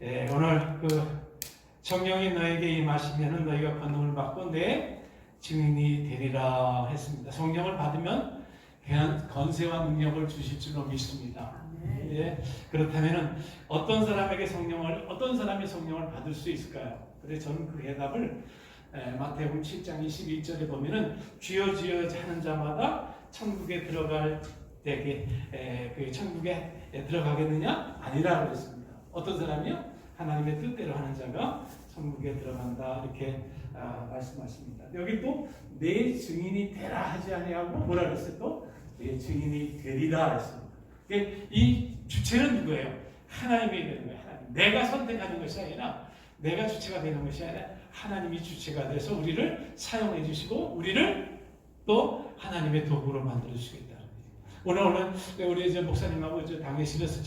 오늘 성령이 너에게 임하시면은 너희가 권능을 받고 내 증인이 되리라 했습니다. 성령을 받으면 그냥 건세와 능력을 주실 줄로 믿습니다. 그렇다면은 어떤 사람이 성령을 받을 수 있을까요? 그래서 저는 그 해답을 마태복음 7장 21절에 보면은 주여 주여 하는 자마다 천국에 들어갈 때에 그 천국에 들어가겠느냐? 아니라 그랬습니다. 어떤 사람이요? 하나님의 뜻대로 하는 자가 천국에 들어간다 이렇게 말씀하십니다. 여기 또 내 증인이 되라 하지 아니하고 뭐라 그랬어요? 또 내 증인이 되리라 했습니다. 이 주체는 누구예요? 하나님이 되는 거예요. 하나님. 내가 선택하는 것이 아니라 내가 주체가 되는 것이 아니라 하나님이 주체가 돼서 우리를 사용해 주시고 우리를 또 하나님의 도구로 만들어 주시겠다. 오늘 우리 이제 목사님하고 이제 당회실에서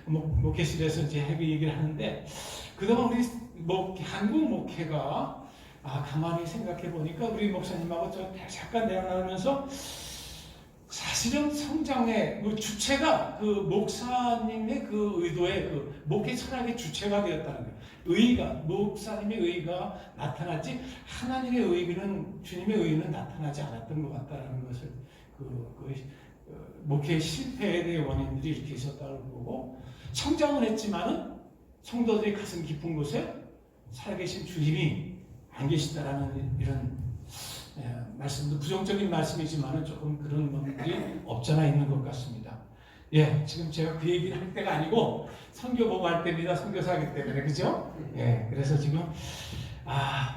목회실에서 이제 얘기를 하는데 그동안 우리 한국 목회가 가만히 생각해 보니까 우리 목사님하고 잠깐 대화 나누면서 사실은 성장의 주체가 그 목사님의 그 의도의 그 목회 철학의 주체가 되었다는 거예요. 목사님의 의가 나타났지 하나님의 의는 주님의 의는 나타나지 않았던 것 같다는 것을 목회 실패의 원인들이 이렇게 있었다고 보고 성장은 했지만은 성도들이 가슴 깊은 곳에 살아계신 주님이 안 계시다라는 이런 말씀도 부정적인 말씀이지만은 조금 그런 것들이 없잖아 있는 것 같습니다. 지금 제가 그 얘기를 할 때가 아니고 선교 보고 할 때입니다. 선교사하기 때문에 그죠? 그래서 지금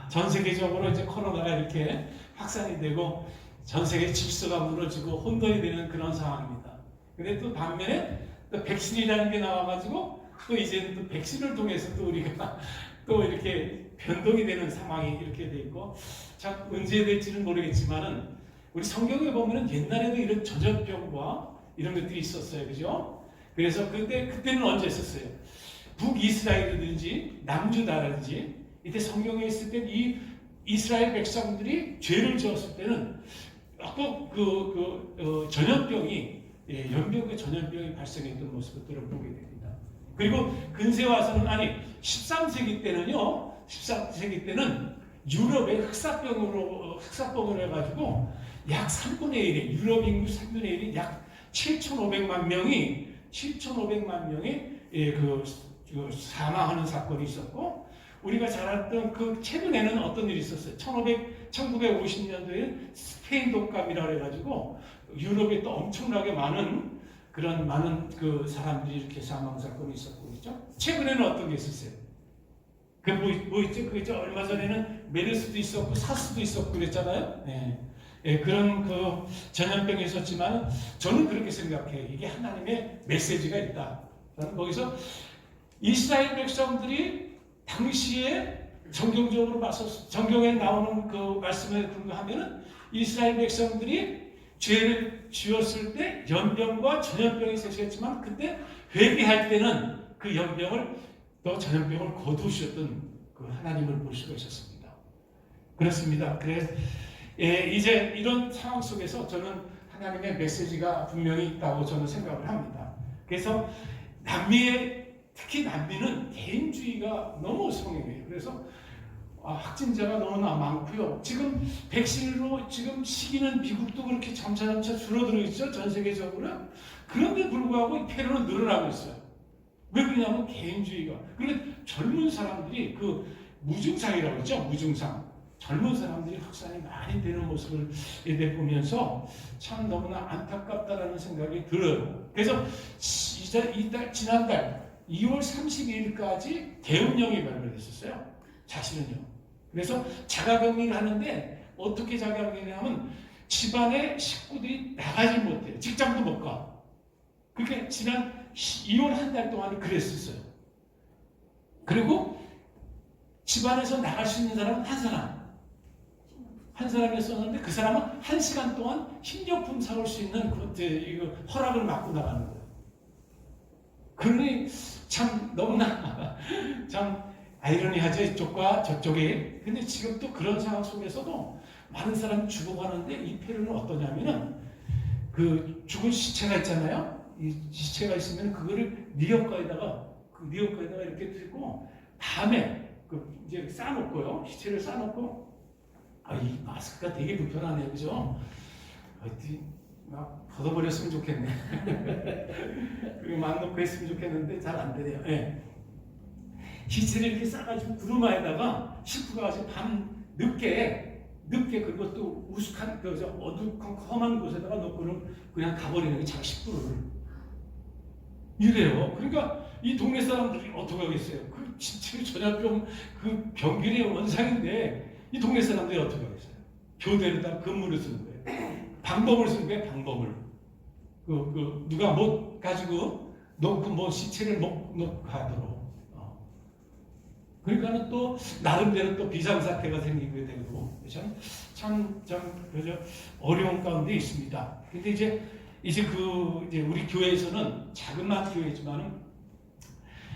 전 세계적으로 이제 코로나가 이렇게 확산이 되고 전 세계 질서가 무너지고 혼돈이 되는 그런 상황입니다. 근데 또 반면에 또 백신이라는 게 나와가지고 또 이제는 또 백신을 통해서 또 우리가 또 이렇게 변동이 되는 상황이 이렇게 돼 있고 참 언제 될지는 모르겠지만은 우리 성경에 보면은 옛날에도 이런 전염병과 이런 것들이 있었어요, 그죠? 그래서 그때는 언제 있었어요? 북이스라엘이든지 남주다라든지 이때 성경에 있을 때 이 이스라엘 백성들이 죄를 지었을 때는 또 전염병이 연병의 전염병이 발생했던 모습들을 보게 됩니다. 그리고 근세 와서는 13세기 때는 유럽의 흑사병으로 해가지고 약 3분의 1이 유럽 인구 3분의 1이 약 7,500만 명이 사망하는 사건이 있었고 우리가 잘 알던 최근에는 어떤 일이 있었어요? 1950년도에 스페인 독감이라 해가지고 유럽에 또 엄청나게 많은 사람들이 이렇게 사망 사건이 있었고 그렇죠? 최근에는 어떤 게 있었어요? 있죠? 얼마 전에는 메르스도 있었고 사스도 있었고 그랬잖아요. 그런 전염병이 있었지만 저는 그렇게 생각해요. 이게 하나님의 메시지가 있다. 저는 거기서 이스라엘 백성들이 당시에 정경적으로 봐서 정경에 나오는 그 말씀에 근거하면은 이스라엘 백성들이 죄를 지었을 때 연병과 전염병이 셋이었지만 그때 회개할 때는 그 연병을 또 전염병을 거두셨던 그 하나님을 볼 수가 있었습니다. 그렇습니다. 그래서 이제 이런 상황 속에서 저는 하나님의 메시지가 분명히 있다고 저는 생각을 합니다. 그래서 특히 남미는 개인주의가 너무 성행해요. 그래서 확진자가 너무나 많고요. 지금 백신으로 지금 시기는 미국도 그렇게 점차 줄어들고 있죠. 전 세계적으로. 그런데 불구하고 이 폐로는 늘어나고 있어요. 왜 그러냐면 개인주의가. 그런데 젊은 사람들이 무증상이라고 했죠. 무증상. 젊은 사람들이 확산이 많이 되는 모습을 보면서 참 너무나 안타깝다라는 생각이 들어요. 그래서 지난달 2월 32일까지 대운령이 발표됐었어요. 사실은요. 그래서 자가격리를 하는데 어떻게 자가격리를 하면 집안의 식구들이 나가지 못해요. 직장도 못 가. 그렇게 지난 2월 한 달 동안 그랬었어요. 그리고 집안에서 나갈 수 있는 사람은 한 사람이었었는데 그 사람은 1시간 동안 식료품 사올 수 있는 허락을 받고 나가는 거예요. 그러니 참 너무나 참 아이러니하죠. 이쪽과 저쪽에. 근데 지금 또 그런 상황 속에서도 많은 사람이 죽어가는데 이 폐로는 어떠냐면은 죽은 시체가 있잖아요. 이 시체가 있으면 그거를 미역가에다가 그 뉴욕에다가 이렇게 들고 밤에 이제 싸놓고요. 시체를 싸놓고 이 마스크가 되게 불편하네, 그죠? 막 벗어버렸으면 좋겠네. 그리고 막 놓고 했으면 좋겠는데 잘 안 되네요. 예. 시체를 이렇게 싸가지고 구루마에다가 식구가 가서 밤 늦게 그리고 또 우스한 어두컴컴한 곳에다가 놓고는 그냥 가버리는 게 자기 식구를 이래요. 그러니까 이 동네 사람들이 어떻게 하겠어요? 그 진짜 전염병 그 병균의 원상인데 이 동네 사람들이 어떻게 하겠어요? 교대로다 근무를 쓰는 거예요. 방법을 쓰는 거예요. 방법을 누가 못 가지고 놓고 뭐 시체를 못 놓고 하도록. 그러니까는 또 나름대로 또 비상사태가 생기게 되고 참 그저 어려운 가운데 있습니다. 근데 이제 우리 교회에서는 자그마한 교회지만은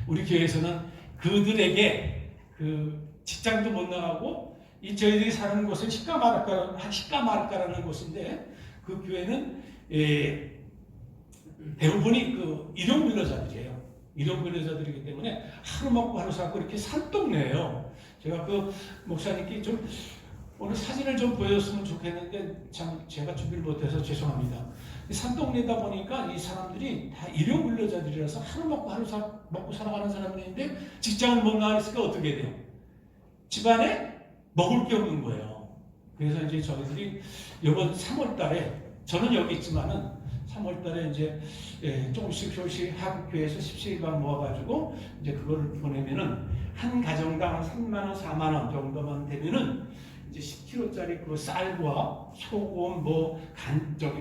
우리 교회에서는 그들에게 그 직장도 못 나가고 이 저희들이 사는 곳은 시까마르카라는 곳인데 그 교회는 대부분이 그 일용 근로자들이에요. 일용 근로자들이기 때문에 하루 먹고 하루 살고 이렇게 산동네예요. 제가 그 목사님께 좀 오늘 사진을 좀 보여줬으면 좋겠는데 참 제가 준비를 못해서 죄송합니다. 산동네다 보니까 이 사람들이 다 일용 근로자들이라서 하루 먹고 하루 먹고 살아가는 사람들인데 직장을 못 나가니까 어떻게 돼요? 집안에 먹을 게 없는 거예요. 그래서 이제 저희들이 이번 3월달에 저는 여기 있지만은 3월달에 이제 조금씩 한국교회에서 17일간 모아가지고 이제 그걸 보내면은 한 가정당 3만 원, 4만 원 정도만 되면은 이제 10kg짜리 그 쌀과 소금,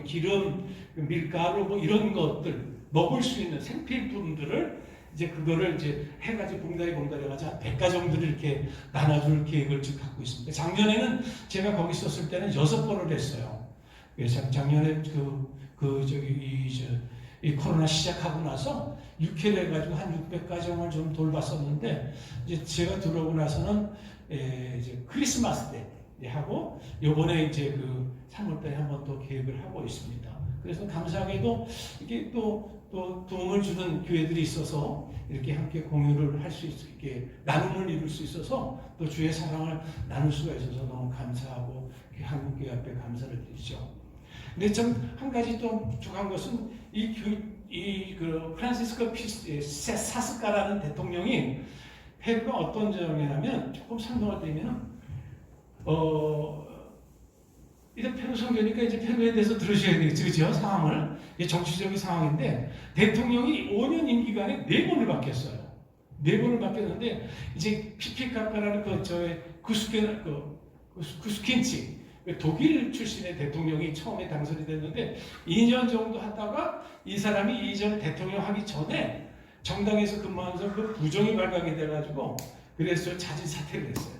기름, 밀가루 이런 것들 먹을 수 있는 생필품들을 이제 그거를 이제 해가지고 봉다리 해가지고 한 100가 정도를 이렇게 나눠줄 계획을 지금 갖고 있습니다. 작년에는 제가 거기 있었을 때는 6번을 했어요. 그래서 작년에 이 코로나 시작하고 나서 6회를 해가지고 한 600가정을 좀 돌봤었는데 이제 제가 들어오고 나서는 이제 크리스마스 때 하고 요번에 이제 그 3월달에 한번 또 계획을 하고 있습니다. 그래서 감사하게도 이게 또 도움을 주는 교회들이 있어서 이렇게 함께 공유를 할 수 있게 나눔을 이룰 수 있어서 또 주의 사랑을 나눌 수가 있어서 너무 감사하고 한국교회 앞에 감사를 드리죠. 근데 좀 한 가지 또 부족한 것은 그 프란시스코 사스카라는 대통령이 페루가 어떤 점이냐면 조금 설명을 드리면 이제 페루 선교니까 이제 페루에 대해서 들으셔야 되겠죠, 그죠? 상황을 정치적인 상황인데 대통령이 5년 임기간에 4번을 바뀌었어요. 4번을 바뀌었는데 이제 피피카카라는 구스킨치 독일 출신의 대통령이 처음에 당선이 됐는데 2년 정도 하다가 이 사람이 이전 대통령 하기 전에 정당에서 근무하면서 그 부정이 발각이 돼가지고 그래서 자진 사퇴를 했어요.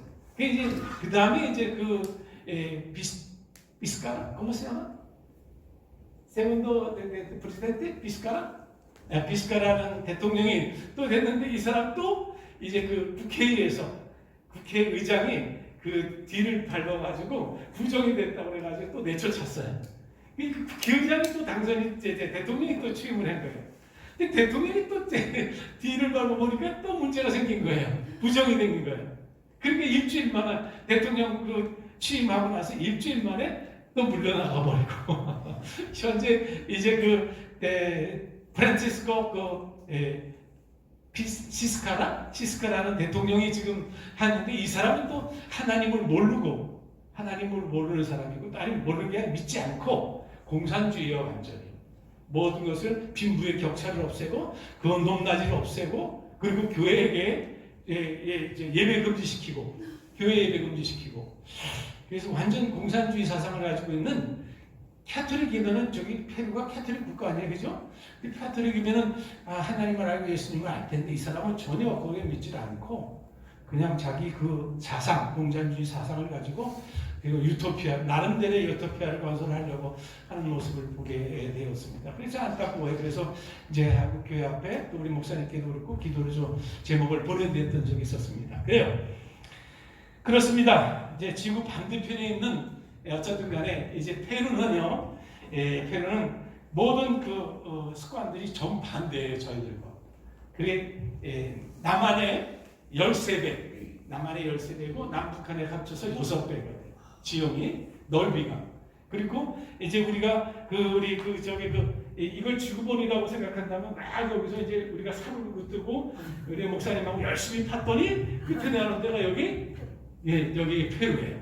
그 다음에 이제 비스카라, ¿cómo se llama? Segundo presidente 비스카라? 비스카라는 대통령이 또 됐는데 이 사람 또 이제 그 국회의회에서 국회의장이 그 뒤를 밟아가지고 부정이 됐다고 해가지고 또 내쫓았어요. 그 국회의장이 또 당선이 대통령이 또 취임을 한 거예요. 근데 대통령이 또 뒤를 밟아보니까 또 문제가 생긴 거예요. 부정이 생긴 거예요. 그러니까 일주일 만에 대통령 취임하고 나서 일주일 만에 또 물러나가 버리고 현재 이제 프란치스코 시스카라는 대통령이 지금 하는데 이 사람은 또 하나님을 모르는 사람이고 하나님 모르는 게 아니라 믿지 않고 공산주의와 완전히 모든 것을 빈부의 격차를 없애고 그 높낮이를 없애고 그리고 교회에게 예배 금지시키고 교회 예배 금지시키고 그래서 완전 공산주의 사상을 가지고 있는 캐톨릭이면은 페루가 캐톨릭 국가 아니에요, 그죠? 캐톨릭이면은 하나님을 알고 예수님을 알 텐데 이 사람은 전혀 거기에 믿지 않고 그냥 자기 그 사상, 공산주의 사상을 가지고 그리고 나름대로의 유토피아를 건설하려고 하는 모습을 보게 되었습니다. 그래서 안타까워요. 그래서 이제 한국교회 앞에 또 우리 목사님께도 그렇고 기도를 좀 제목을 보내드렸던 적이 있었습니다. 그래요. 그렇습니다. 이제 지구 반대편에 있는 어쨌든 간에 이제 페루는요, 페루는 모든 습관들이 정반대예요, 저희들과. 그게 남한의 13배, 남한의 13배고 남북한에 합쳐서 6배가 돼요. 지형이 넓이가. 그리고 이제 우리가 이걸 지구본이라고 생각한다면 막 여기서 이제 우리가 산을 뜨고 우리 목사님하고 열심히 팠더니 끝에 나오는 데가 여기 페루예요.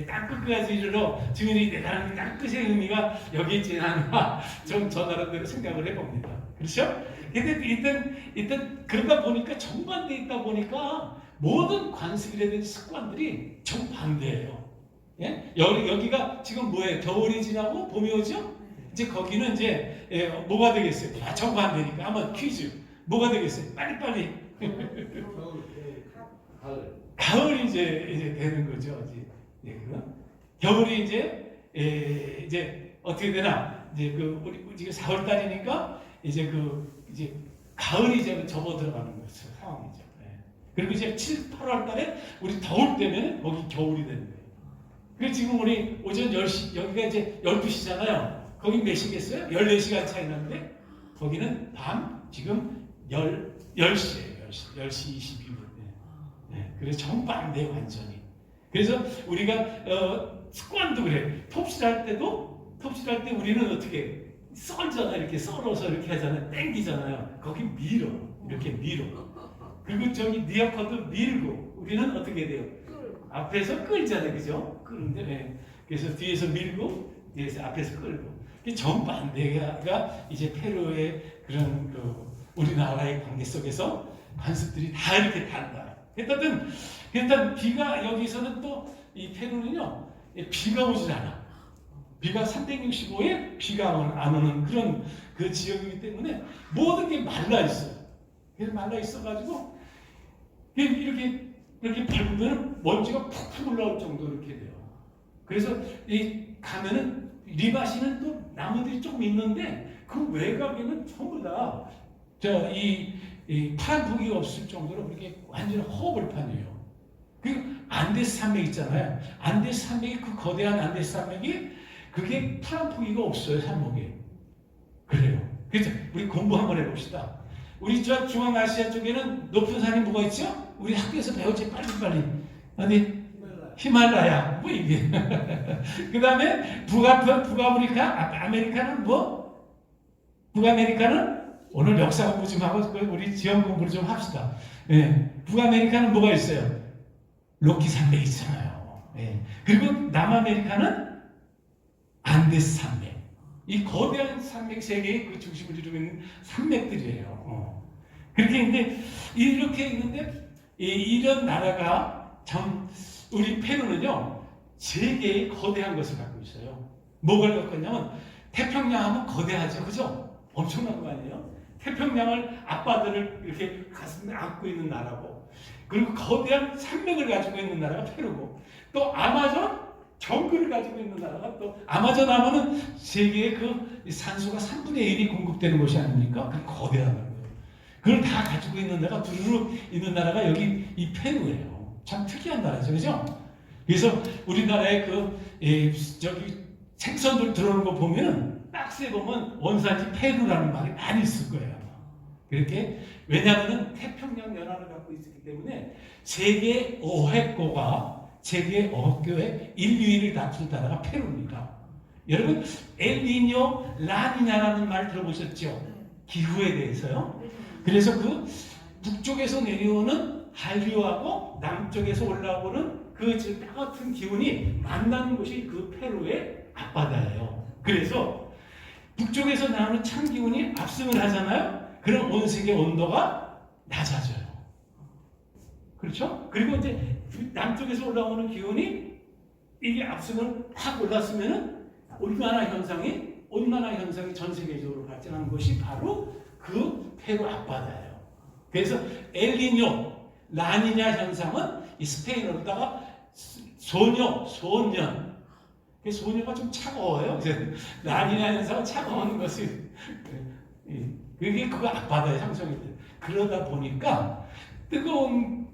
땅 끝까지 이르러 증인이 대단한 땅 끝의 의미가 여기 있지 않나 좀 저 나름대로 생각을 해봅니다. 그렇죠? 근데 일단 그러다 보니까 정반대에 있다 보니까 모든 관습이라든지 습관들이 정반대예요. 예? 여기가 지금 뭐예요? 겨울이 지나고 봄이 오죠? 이제 거기는 이제 뭐가 되겠어요? 정반대니까 한번 퀴즈. 뭐가 되겠어요? 빨리빨리. 가을이 이제 되는 거죠. 겨울이 이제 어떻게 되나? 이제 우리 지금 4월 달이니까 이제 가을이 이제 접어 들어가는 거죠. 상황이죠. 그리고 이제 7, 8월 달에 우리 더울 때면 거기 겨울이 되는 거예요. 그리고 지금 우리 오전 10시, 여기가 이제 12시잖아요. 거기 몇 시겠어요? 14시간 차이 나는데 거기는 밤 지금 10시예요. 10시 22분. 그래서 정반대 완전히. 그래서 우리가 습관도 그래. 톱질할 때 우리는 어떻게 썰잖아요. 이렇게 썰어서 이렇게 하잖아요. 땡기잖아요. 거기 밀어. 이렇게 밀어. 그리고 저기 니아커도 밀고 우리는 어떻게 돼요? 앞에서 끌잖아요. 그죠? 끄는데 그래서 뒤에서 밀고 뒤에서 앞에서 끌고. 정반대가 이제 페루의 그런 우리나라의 관계 속에서 관습들이 다 이렇게 달라요. 일단 비가 여기서는 또 이 페루는요 비가 오질 않아. 비가 365일 비가 안 오는 그런 그 지역이기 때문에 모든 게 말라 있어요. 그래서 말라 있어가지고 이렇게 밟으면 먼지가 푹푹 올라올 정도로 이렇게 돼요. 그래서 가면은 리바시는 또 나무들이 조금 있는데 그 외곽에는 전부 다 이 파란 폭이 없을 정도로 그렇게 완전 허벌판이에요. 그 안데스 산맥 있잖아요. 안데스 산맥이 그 거대한 안데스 산맥이 그게 파란 폭이가 없어요. 산목에. 그래요. 그래서 우리 공부 한번 해봅시다. 우리 저 중앙아시아 쪽에는 높은 산이 뭐가 있죠? 우리 학교에서 배웠지 빨리. 어디? 히말라야. 뭐 이게. 그 다음에 북아메리카? 아메리카는 뭐? 북아메리카는 오늘 역사 공부 좀 하고 우리 지형 공부를 좀 합시다. 북아메리카는 뭐가 있어요? 로키 산맥 있잖아요. 그리고 남아메리카는 안데스 산맥. 이 거대한 산맥 세계의 그 중심을 이루고 있는 산맥들이에요. 그렇게 이렇게 있는데 이런 나라가 참 우리 페루는요 세 개의 거대한 것을 갖고 있어요. 뭐를 갖고 있냐면 태평양 하면 거대하죠, 그죠? 엄청난 거 아니에요? 태평양을 앞바다를 이렇게 가슴에 안고 있는 나라고, 그리고 거대한 산맥을 가지고 있는 나라가 페루고, 또 아마존 정글을 가지고 있는 나라가 또 아마존 하면은 세계의 그 산소가 3분의 1이 공급되는 곳이 아닙니까? 그 거대한 나라예요. 그걸 다 가지고 있는 나라가 두루루 있는 나라가 여기 이 페루예요. 참 특이한 나라죠, 그죠? 그래서 우리나라의 저기 생선들 들어오는 거 보면 박스에 보면 원산지 페루라는 말이 많이 있을 거예요. 그렇게 왜냐하면 태평양 연안을 갖고 있기 때문에 세계 어획고가 세계 어학교의 1, 2위를 다툴 나라가 페루입니다. 여러분 엘니뇨, 라니냐라는 말 들어보셨죠? 기후에 대해서요. 그래서 그 북쪽에서 내려오는 한류하고 남쪽에서 올라오는 그 따뜻한 기운이 만나는 곳이 그 페루의 앞바다예요. 그래서 북쪽에서 나오는 찬 기운이 압승을 하잖아요. 그럼 온 세계 온도가 낮아져요. 그렇죠? 그리고 이제 남쪽에서 올라오는 기온이 이게 압승을 확 올랐으면은 온난화 현상이 전 세계적으로 발전하는 것이 바로 그 페루 앞바다예요. 그래서 엘니뇨, 라니냐 현상은 이 스페인어로다가 소년. 소녀가 좀 차가워요. 라니냐 현상은 차가운 것이 그게 그거 앞바다의 상성이 돼요. 그러다 보니까 뜨거운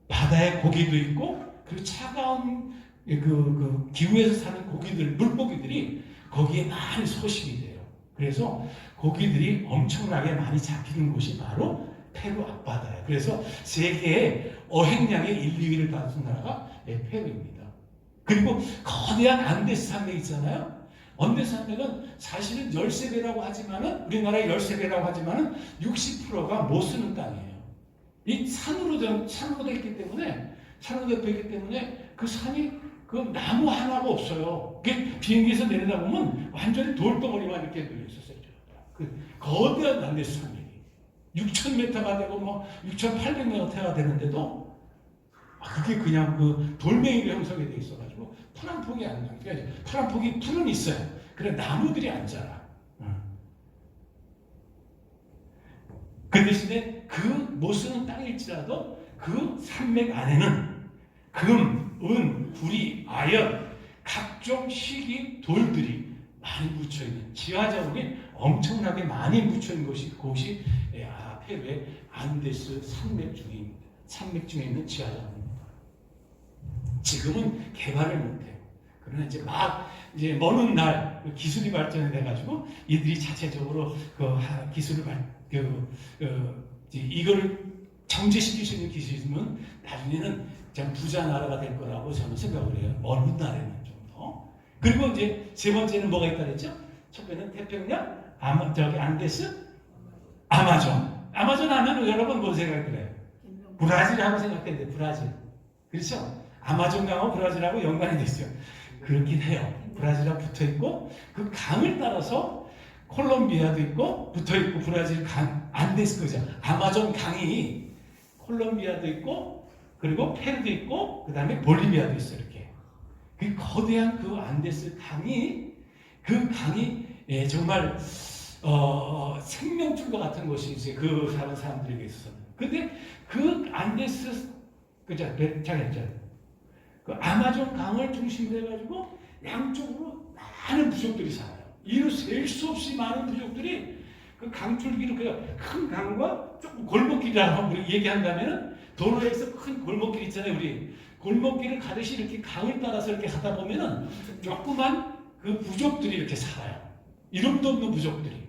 바다의 고기도 있고 그리고 차가운 그 기후에서 사는 고기들, 물고기들이 거기에 많이 소식이 돼요. 그래서 고기들이 엄청나게 많이 잡히는 곳이 바로 페루 앞바다예요. 그래서 세계의 어획량의 1, 2위를 다룬 나라가 페루입니다. 그리고 거대한 안데스 산맥 있잖아요. 안데스 산맥은 사실은 13배라고 하지만은, 우리나라의 13배라고 하지만은 60%가 못 쓰는 땅이에요. 이 산으로 되어 있기 때문에, 그 산이 그 나무 하나가 없어요. 비행기에서 내려다보면 완전히 돌덩어리만 이렇게 눌려있었어요. 그 거대한 안데스 산맥이 6,000m가 되고 뭐 6,800m가 되는데도 그게 그냥 그 돌멩이로 형성이 돼 있어가지고 풀 한 폭이 안 나요. 그러니까 풀 한 폭이 풀은 있어요. 그래 나무들이 안 자라. 그 대신에 그 못 쓰는 땅일지라도 그 산맥 안에는 금, 은, 구리, 아연, 각종 희귀 돌들이 많이 묻혀있는, 지하자원이 엄청나게 많이 묻혀있는 곳이 페루의 안데스 산맥 중에 있는 지하자원입니다. 지금은 개발을 못해요. 그러나 이제 먼 날 기술이 발전이 돼가지고 이들이 자체적으로 기술을 이거를 정제시킬 수 있는 기술이 있으면 나중에는 참 부자 나라가 될 거라고 저는 생각을 해요. 먼 날에는 좀 더. 그리고 이제 세 번째는 뭐가 있다 그랬죠? 첫 번째는 태평양, 안데스, 아마존. 아마존 하면 여러분 뭐 생각해요? 브라질하고 생각했는데 브라질. 그렇죠? 아마존 강하고 브라질하고 연관이 돼 있어요. 그렇긴 해요. 브라질하고 붙어 있고 그 강을 따라서 콜롬비아도 있고 붙어 있고 브라질 강 안데스 거죠. 아마존 강이 콜롬비아도 있고 그리고 페루도 있고 그 다음에 볼리비아도 있어요. 이렇게 그 거대한 그 안데스 강이 정말 생명줄과 같은 것이 이제 그 사는 사람들에게 있어서는. 근데 그 안데스 그 아마존 강을 중심으로 해가지고 양쪽으로 많은 부족들이 살아요. 이루 셀 수 없이 많은 부족들이 그 강줄기로 큰 강과 조금 골목길이라고 우리 얘기한다면은 도로에서 큰 골목길 있잖아요. 우리 골목길을 가듯이 이렇게 강을 따라서 이렇게 가다 보면은 조그만 그 부족들이 이렇게 살아요. 이름도 없는 부족들이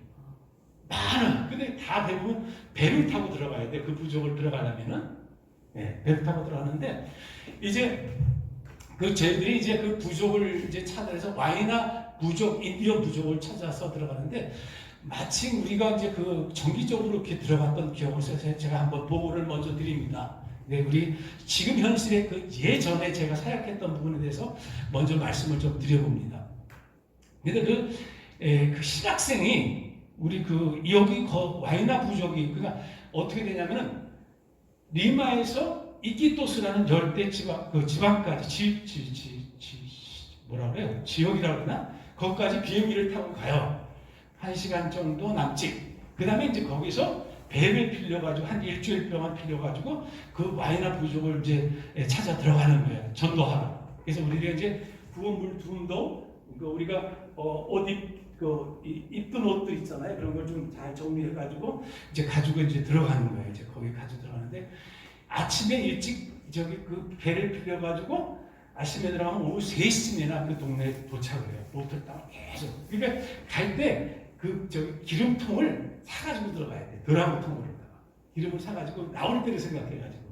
많아. 근데 다 대부분 배를 타고 들어가야 돼. 그 부족을 들어가려면은 배를 타고 들어가는데 이제 저희들이 이제 그 부족을 이제 찾아서 와이나 부족, 인디언 부족을 찾아서 들어가는데 마침 우리가 이제 그 정기적으로 이렇게 들어갔던 기억을 해서 제가 한번 보고를 먼저 드립니다. 네, 우리 지금 현실의 그 예전에 제가 사역했던 부분에 대해서 먼저 말씀을 좀 드려봅니다. 근데 그 신학생이 우리 여기 와이나 부족이 그러니까 어떻게 되냐면은 리마에서 이키토스라는 열대 지방까지 뭐라고 해요? 지역이라고 그러나? 거기까지 비행기를 타고 가요. 1시간 정도 남짓. 그 다음에 이제 거기서 배를 빌려가지고 한 일주일 동안 빌려가지고 그 와이나 부족을 이제 찾아 들어가는 거예요. 전도하러. 그래서 우리가 이제 구원물 둠도 우리가 옷 입던 옷도 있잖아요. 그런 걸 좀 잘 정리해가지고 이제 가지고 이제 들어가는 거예요. 이제 거기 가지고 들어가는데 아침에 일찍 그 배를 빌려가지고 아침에 들어가면 오후 3시쯤에나 그 동네에 도착을 해요. 보트를 타고 계속. 그러니까 갈 때 기름통을 사가지고 들어가야 돼. 드라무통으로 기름을 사가지고 나올 때를 생각해가지고.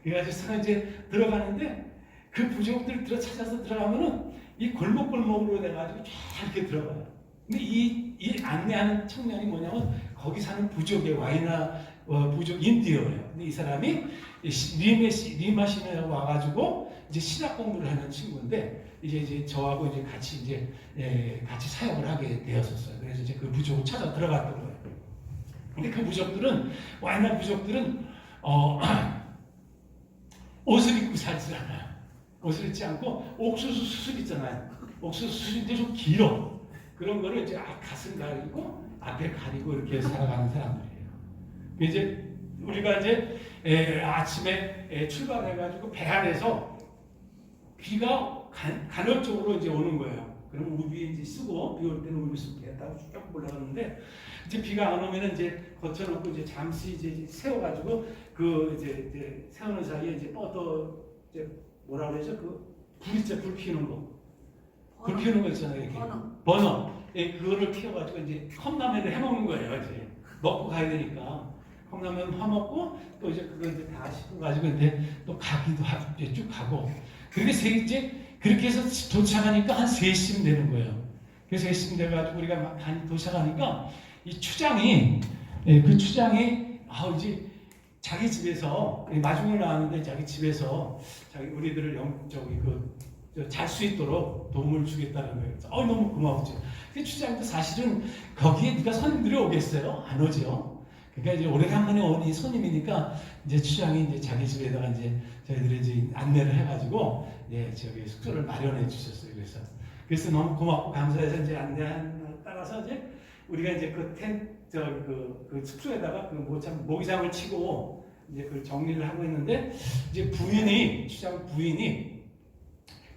그래가지고 이제 들어가는데 그 부족들 찾아서 들어가면은 이 골목골목으로 돼가지고 쫙 이렇게 들어가요. 근데 이 안내하는 청년이 뭐냐면 거기 사는 부족의 와이나 부족 인디어예요. 근데 이 사람이 리마 시내에 와가지고 이제 신학 공부를 하는 친구인데 이제 저하고 이제 같이 사역을 하게 되었었어요. 그래서 이제 그 부족을 찾아 들어갔던 거예요. 근데 그 부족들은 와이나 부족들은 옷을 입고 살지 않아요. 옷을 입지 않고 옥수수 수술 있잖아요. 옥수수 수술인데 좀 길어. 그런 거를 이제 가슴 가리고 앞에 가리고 이렇게 살아가는 사람들이에요. 이제 우리가 이제 아침에 출발해가지고 배 안에서 비가 간헐적으로 이제 오는 거예요. 그럼 우비 이제 쓰고 비 올 때는 우비 쓰고 배 타고 쭉 올라가는데 이제 비가 안 오면은 이제 거쳐놓고 이제 잠시 이제 세워가지고 이제 세우는 사이에 이제 이제 뭐라 그러죠? 불 피우는 거. 불 피우는 거 있잖아요. 이렇게. 버너. 예, 그거를 키워가지고 이제 컵라면을 해먹는 거예요. 이제 먹고 가야 되니까 컵라면 해먹고 또 이제 그거 이제 다 씻어가지고 이제 또 가기도 하고 이제 쭉 가고 그렇게 이제 그렇게 해서 도착하니까 한 3시쯤 되는 거예요. 그래서 3시쯤 돼가지고 우리가 막 도착하니까 이 추장이 예, 그 추장이 이제 자기 집에서 마중을 나왔는데 자기 집에서 자기 우리들을 잘 수 있도록 도움을 주겠다는 거예요. 너무 고마웠죠. 그 추장도 사실은 거기에 누가 손님들이 오겠어요? 안 오죠. 그러니까 이제 오래간만에 온 손님이니까 이제 추장이 이제 자기 집에다가 이제 저희들이 이제 안내를 해가지고 예, 저기 숙소를 마련해 주셨어요. 그래서 너무 고맙고 감사해서 이제 안내한 따라서 이제 우리가 이제 그 숙소에다가 그 모기장을 치고 이제 그 정리를 하고 있는데 이제 추장 부인이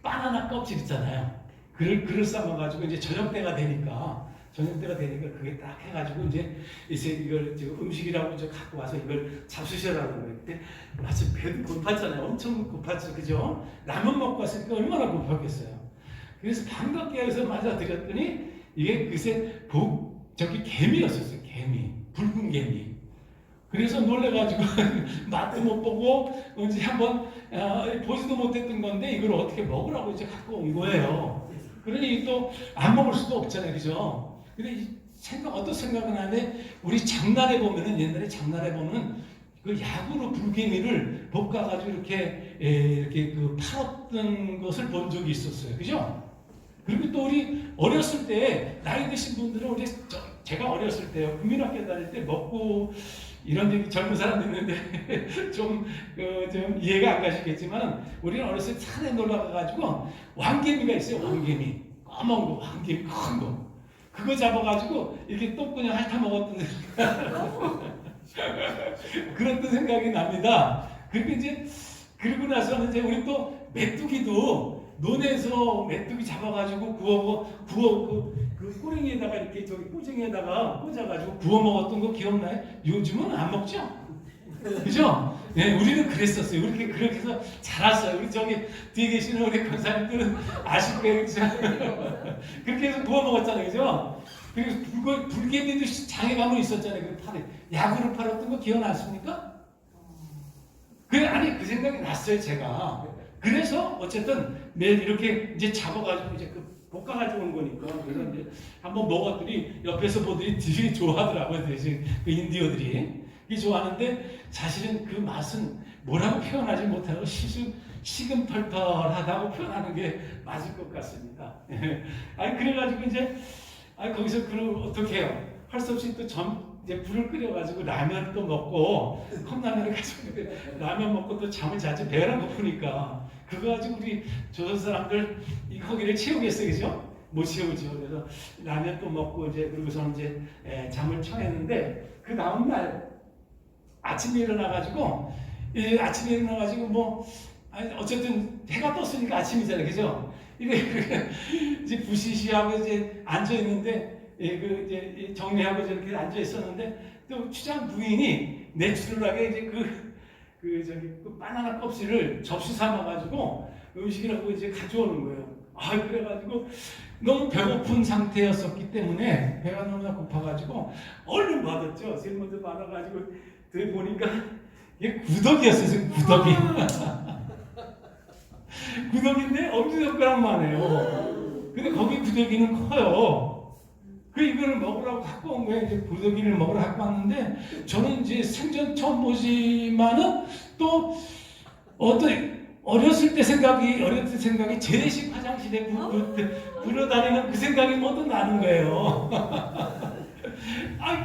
바나나 껍질 있잖아요. 그를 삶아가지고 이제 저녁 때가 되니까 그게 딱 해가지고 이제 이걸 음식이라고 이제 갖고 와서 이걸 잡수셔라는 거예요. 그때 마치 배도 고팠잖아요. 엄청 고팠죠, 그죠? 라면 먹고 왔으니까 얼마나 고팠겠어요. 그래서 반갑게 해서 맞아드렸더니 이게 그새 개미였었어요. 붉은 개미. 그래서 놀래가지고 맛도 못 보고 이제 한번 보지도 못했던 건데 이걸 어떻게 먹으라고 이제 갖고 온 거예요. 그러니 또 안 먹을 수도 없잖아요, 그죠? 근데 어떤 생각은 하는데 우리 장날에 보면은 옛날에 장날에 보면 그 약으로 불개미를 볶아가지고 이렇게 그 팔았던 것을 본 적이 있었어요, 그죠? 그리고 또 우리 어렸을 때 나이 드신 분들은 제가 어렸을 때요 국민학교 다닐 때 먹고 이런 젊은 사람도 있는데 좀 이해가 안 가시겠지만 우리는 어렸을 때 산에 놀러 가가지고 왕개미가 있어요. 왕개미 검은 거 왕개미 큰 거 그거 잡아가지고 이렇게 또 그냥 핥아 먹었던 그랬던 생각이 납니다. 그리고 나서는 이제 우리 또 메뚜기도 논에서 메뚜기 잡아가지고 구워 그 꼬랭이에다가 이렇게 꼬쟁이에다가 꽂아가지고 구워 먹었던 거 기억나요? 요즘은 안 먹죠? 그죠? 예, 우리는 그랬었어요. 그렇게 해서 자랐어요. 우리 뒤에 계시는 우리 권사님들은 아실 거예요. 그렇게 해서 구워 먹었잖아요. 그죠? 그리고 불개미도 장에 가면 있었잖아요. 약으로 팔았던 거 기억나십니까? 그 생각이 났어요, 제가. 그래서 어쨌든 매일 이렇게 이제 잡아가지고 이제 볶아가지고 온 거니까. 그래서 이제 한번 먹었더니 옆에서 보더니 되게 좋아하더라고요. 대신 그 인디어들이. 좋아하는데 사실은 그 맛은 뭐라고 표현하지 못하고 시금털털하다고 표현하는 게 맞을 것 같습니다. 그래가지고 이제 거기서 그럼 어떻게 해요? 할 수 없이 또 이제 불을 끓여가지고 라면을 또 먹고 컵라면을 가지고 라면 먹고 또 잠을 자지 배가 고프니까 그거 가지고 우리 조선 사람들 이 허기를 채우겠어요, 그죠? 못 채우죠. 그래서 라면 또 먹고 이제 그러고서 이제 잠을 청했는데 그 다음 날 아침에 일어나가지고 어쨌든 해가 떴으니까 아침이잖아요, 그죠? 이제 부시시하고 이제 앉아 있는데. 이제 정리하고 저렇게 앉아 있었는데 또 추장 부인이 내추럴하게 이제 그 바나나 껍질을 접시 삼아가지고 음식이라고 이제 가져오는 거예요. 그래가지고 너무 배고픈 상태였었기 때문에 배가 너무나 고파가지고 얼른 받았죠. 질문도 받아가지고 보니까 이게 구더기였어요. 구더기. 구더기인데 엄지손가락만 해요. 근데 거기 구더기는 커요. 이거를 먹으라고 갖고 온 거예요. 이제 구더기를 먹으러 갖고 왔는데 저는 이제 생전 처음 보지만은 또 어렸을 때 생각이 재래식 화장실에 불러다니는 그 생각이 모두 나는 거예요.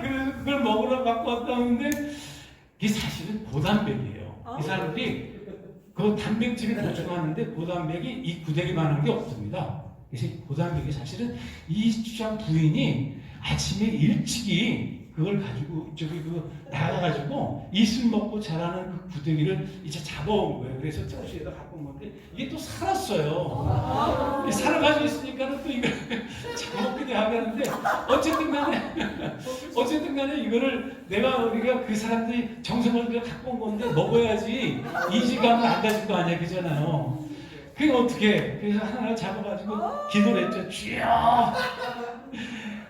그래서 그걸 먹으러 갖고 왔다는데 이게 사실은 고단백이에요. 이 사람들이 그 단백질을 보충하는데 고단백이 이 구더기만한 게 없습니다. 그래서 고단백이 사실은 이 추장 부인이 아침에 일찍이 그걸 가지고 나가가지고 이슬 먹고 자라는 그 구더기를 이제 잡아온 거예요. 그래서 접시에다 갖고 온 건데 이게 또 살았어요. 살아가지고 있으니까는 또 이걸 잡아먹기도 하겠는데 어쨌든 간에 이거를 우리가 그 사람들이 정성을 갖고 온 건데 먹어야지 이지감을 안 가질 거 아니야, 그잖아요. 그게 어떻게? 그래서 하나를 잡아가지고 기도를 했죠. 주여,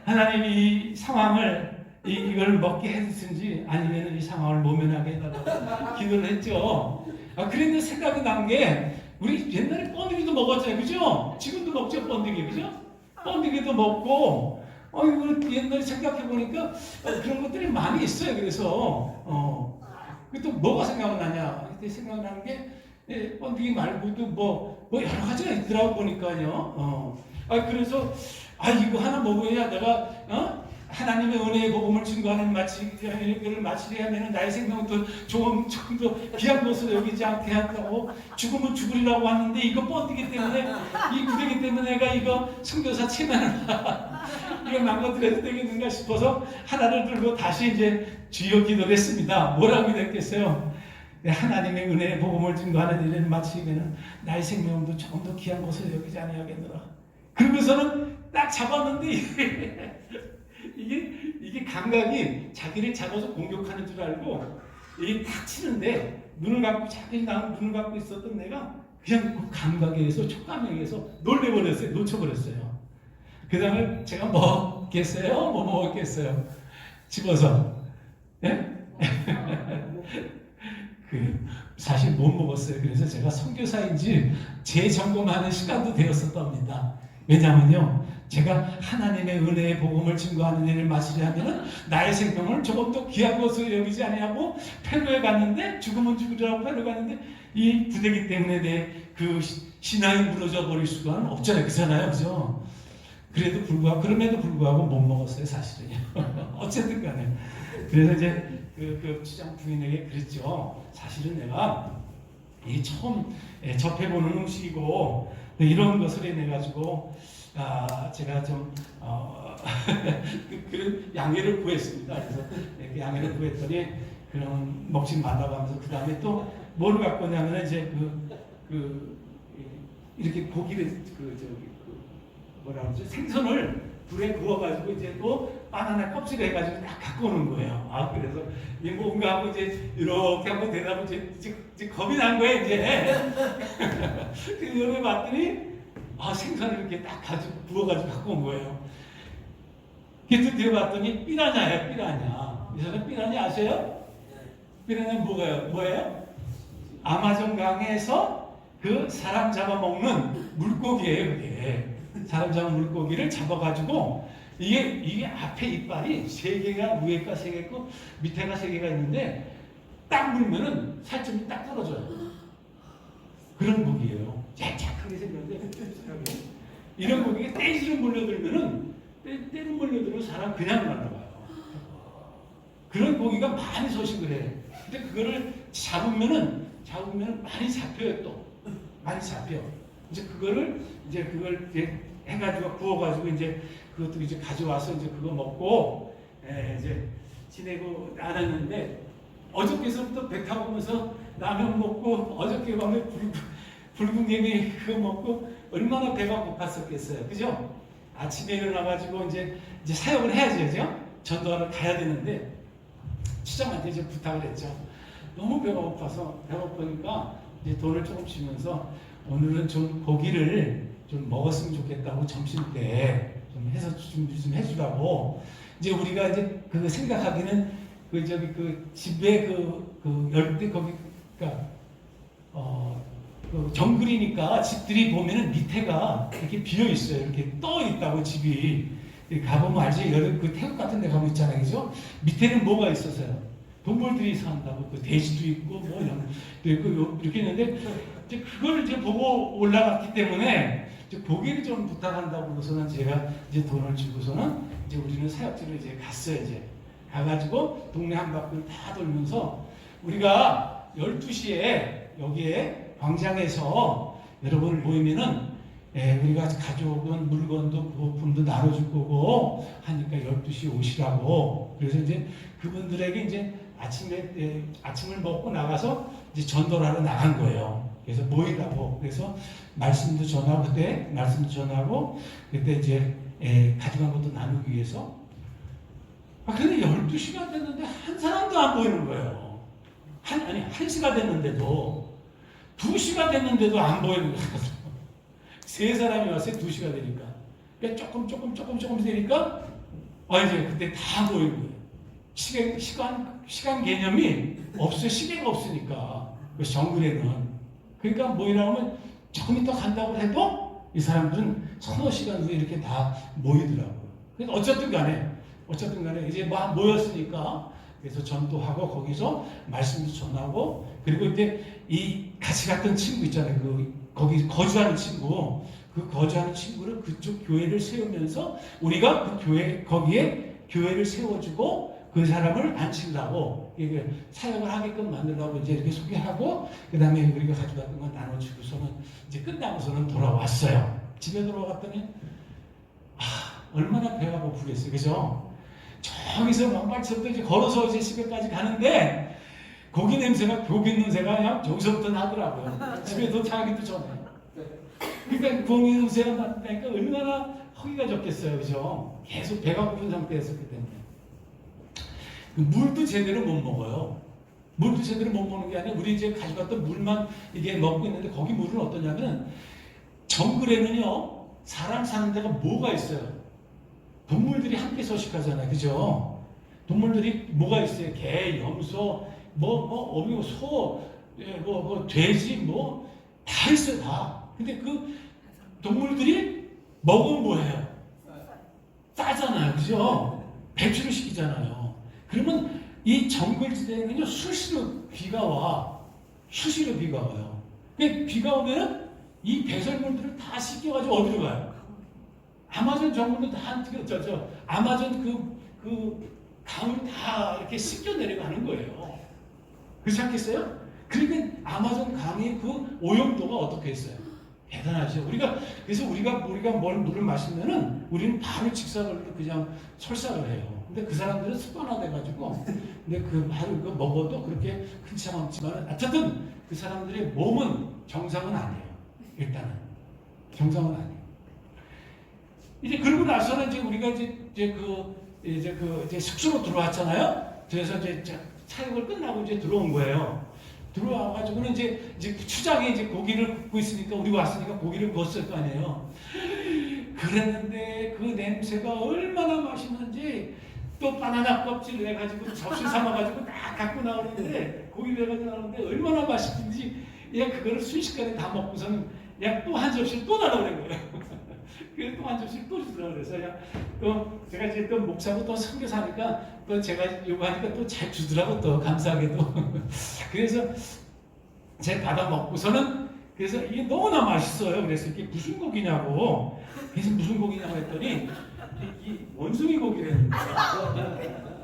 하나님이 이 상황을 이걸 먹게 해주든지 아니면 이 상황을 모면하게 해달라고 기도를 했죠. 그런데 생각이 난 게 우리 옛날에 번데기도 먹었잖아요, 그죠? 지금도 먹죠, 번데기, 그죠? 번데기도 먹고, 이거 옛날에 생각해 보니까 그런 것들이 많이 있어요. 그래서 또 뭐가 생각나냐? 그때 생각나는 게 번데기 말고도 뭐 여러 가지가 있더라고 보니까요. 그래서 이거 하나 먹어야 내가 하나님의 은혜의 복음을 증거하는 마치기를 마치려 하면 나의 생명도 조금 더 귀한 것으로 여기지 않게 한다고 죽으면 죽으리라고 하는데 이거 번데기 때문에 이 구데기 때문에 내가 이거 선교사 체면을 이거 망가뜨려도 되겠는가 싶어서 하나를 들고 다시 이제 주여 기도를 했습니다. 뭐라고 기도했겠어요? 하나님의 은혜의 복음을 증거하는 일을 마치면 나의 생명도 조금 더 귀한 것으로 여기지 아니하겠노라. 그러고서는 딱 잡았는데 이게 감각이 자기를 잡아서 공격하는 줄 알고 이게 탁 치는데 눈을 감고 있었던 내가 그냥 그 감각에 의해서 촉감에 의해서 놀래버렸어요. 놓쳐버렸어요. 그 다음에 제가 먹겠어요? 뭐 먹었겠어요? 집어서. 예? 사실 못 먹었어요. 그래서 제가 선교사인지 재점검하는 시간도 되었었답니다. 왜냐하면요, 제가 하나님의 은혜의 복음을 증거하는 일을 마치려 하면은 나의 생명을 조금 더 귀한 것으로 여기지 아니하고 페루에 갔는데 죽으면 죽으리라고 페루에 갔는데 이 부대기 때문에 내 그 신앙이 무너져 버릴 수가 없잖아요, 그죠? 그럼에도 불구하고 못 먹었어요, 사실은요. 어쨌든 간에. 그래서 이제 그 시장 부인에게 그랬죠. 사실은 내가 이 처음 접해보는 음식이고 이런 것을 해내가지고 제가 좀 그런 양해를 구했습니다. 그래서 양해를 구했더니 그럼 먹지 말라고 하면서 그 다음에 또 뭐를 갖고 오냐면 이제 이렇게 고기를 뭐라 그러죠? 생선을 불에 구워가지고 이제 또 바나나 껍질 해가지고 딱 갖고 오는 거예요. 그래서 이 뭔가 하고 이제 이렇게 한번 대다 보면 이제 겁이 난 거예요, 이제. 그래서 여기 봤더니 생선을 이렇게 딱 가지고 구워가지고 갖고 온 거예요. 그래서 뒤에 봤더니 삐라냐예요, 삐라냐. 이 사람 삐라냐 아세요? 삐라냐 뭐예요? 아마존 강에서 그 사람 잡아먹는 물고기예요, 그게. 사람 잡은 물고기를 잡아가지고 이게 앞에 이빨이 3개가 위에가 3개 있고 밑에가 3개가 있는데 딱 물면은 살점이 딱 떨어져요. 그런 고기예요. 짝짝하게 생겼는데 이런 고기가 떼지를 몰려들면은 때는 몰려들면 사람 그냥 날아가요. 그런 고기가 많이 서식을 해. 근데 그거를 잡으면은 많이 잡혀요, 또. 많이 잡혀. 이제 그걸 해가지고 구워가지고 이제 그것도 이제 가져와서 이제 그거 먹고 이제 지내고 나눴는데 어저께서부터 배 타고 오면서 라면 먹고 어저께 밤에 붉은 개미 그거 먹고 얼마나 배가 고팠었겠어요, 그죠? 아침에 일어나가지고 이제 사역을 해야죠, 그죠? 전도하러 가야 되는데 시장한테 이제 부탁을 했죠. 너무 배가 고프니까 이제 돈을 조금 주면서 오늘은 좀 고기를 좀 먹었으면 좋겠다고 점심 때 좀 해서 좀 해주라고. 이제 우리가 이제 그 생각하기는 그 집에 열대 거기 그 정글이니까 집들이 보면은 밑에가 이렇게 비어 있어요. 이렇게 떠 있다고 집이. 가보면 알지? 그 태국 같은 데 가면 있잖아요, 그죠? 밑에는 뭐가 있었어요? 동물들이 산다고 그 돼지도 있고 뭐 이런 도 있고 이렇게 있는데 이제 그걸 이제 보고 올라갔기 때문에 이제 고기를 좀 부탁한다고 그래서는 제가 이제 돈을 주고서는 이제 우리는 사역지로 이제 갔어요. 이제 가가지고 동네 한 바퀴를 다 돌면서 우리가 12시에 여기에 광장에서 여러분 모이면은 우리가 가져온 물건도 부품도 나눠줄 거고 하니까 12시에 오시라고. 그래서 이제 그분들에게 이제 아침을 먹고 나가서 이제 전도를 하러 나간 거예요. 그래서 모이라고. 그래서 말씀도 전하고 그때 이제 가져간 것도 나누기 위해서. 근데 12시가 됐는데 한 사람도 안 보이는 거예요. 1시가 됐는데도 2시가 됐는데도 안 보이는 거예요. 3사람이 왔어요. 2시가 되니까. 그러니까 조금 되니까 이제 그때 다 보이는 거예요. 시간 개념이 없어요. 시계가 없으니까. 그 정글에는. 그러니까 뭐이라 하면 조금 이따 간다고 해도 이 사람들은 서너 시간 후에 이렇게 다 모이더라고요. 그래서 어쨌든 간에 이제 막 모였으니까 그래서 전도하고 거기서 말씀도 전하고 그리고 이제 이 같이 갔던 친구 있잖아요. 거기 거주하는 친구. 그 거주하는 친구를 그쪽 교회를 세우면서 우리가 그 거기에 교회를 세워주고 그 사람을 안치려고 사역을 하게끔 만들려고 이제 이렇게 소개하고 그 다음에 우리가 가져갔던 건 나눠주고서는 이제 끝나고서는 돌아왔어요. 집에 돌아갔더니 얼마나 배가 고프겠어요, 그죠? 저기서 막발쳐도 이제 걸어서 이제 집에까지 가는데 고기 냄새가 그냥 저기서부터 나더라고요. 집에 도착하기도 전에. 그러니까 고기 냄새가 나니까 얼마나 허기가 졌겠어요, 그죠? 계속 배가 고픈 상태였었기 때문에. 물도 제대로 못 먹어요. 물도 제대로 못 먹는 게 아니라 우리 이제 가져갔던 물만 이게 먹고 있는데 거기 물은 어떠냐면 정글에는요 사람 사는 데가 뭐가 있어요? 동물들이 함께 서식하잖아요, 그죠? 동물들이 뭐가 있어요? 개, 염소, 어미, 소, 돼지, 다 있어요, 다. 근데 그 동물들이 먹으면 뭐해요? 싸잖아요, 그죠? 배출을 시키잖아요. 그러면 이 정글지대에는요 수시로 비가 와요. 근데 비가 오면은 이 배설물들을 다 씻겨가지고 어디로 가요? 아마존 정글도 다 아마존 그 강을 다 이렇게 씻겨 내려가는 거예요. 그렇지 않겠어요? 그러니까 아마존 강의 그 오염도가 어떻게 했어요? 대단하죠. 그래서 우리가 물을 마시면은 우리는 바로 직사를 그냥 설사를 해요. 근데 그 사람들은 습관화돼가지고 근데 바로 먹어도 그렇게 흔치 않지만 어쨌든 그 사람들의 몸은 정상은 아니에요. 일단은 정상은 아니에요. 이제 그러고 나서는 이제 우리가 이제 숙소로 들어왔잖아요. 그래서 이제 사역을 끝나고 이제 들어온 거예요. 들어와가지고는 이제 추장에 이제 고기를 굽고 있으니까 우리 왔으니까 고기를 구웠을 거 아니에요. 그랬는데 그 냄새가 얼마나 맛있는지 또 바나나 껍질 내가지고 접시 삼아가지고 딱 갖고 나오는데 고기 내가지고 나오는데 얼마나 맛있는지 그거를 순식간에 다 먹고서는 또 한 접시를 또 달라고 그런 거예요. 그래서 또 한 접시를 또 주더라고요. 그래서 또 제가 이제 또 목사고 또 선교사니까 또 제가 요거 하니까 또 잘 주더라고 또 감사하게도. 그래서 제가 받아 먹고서는 그래서 이게 너무나 맛있어요. 그래서 이게 무슨 고기냐고. 그래서 무슨 고기냐고 했더니 이 원숭이 고기라는 거예요.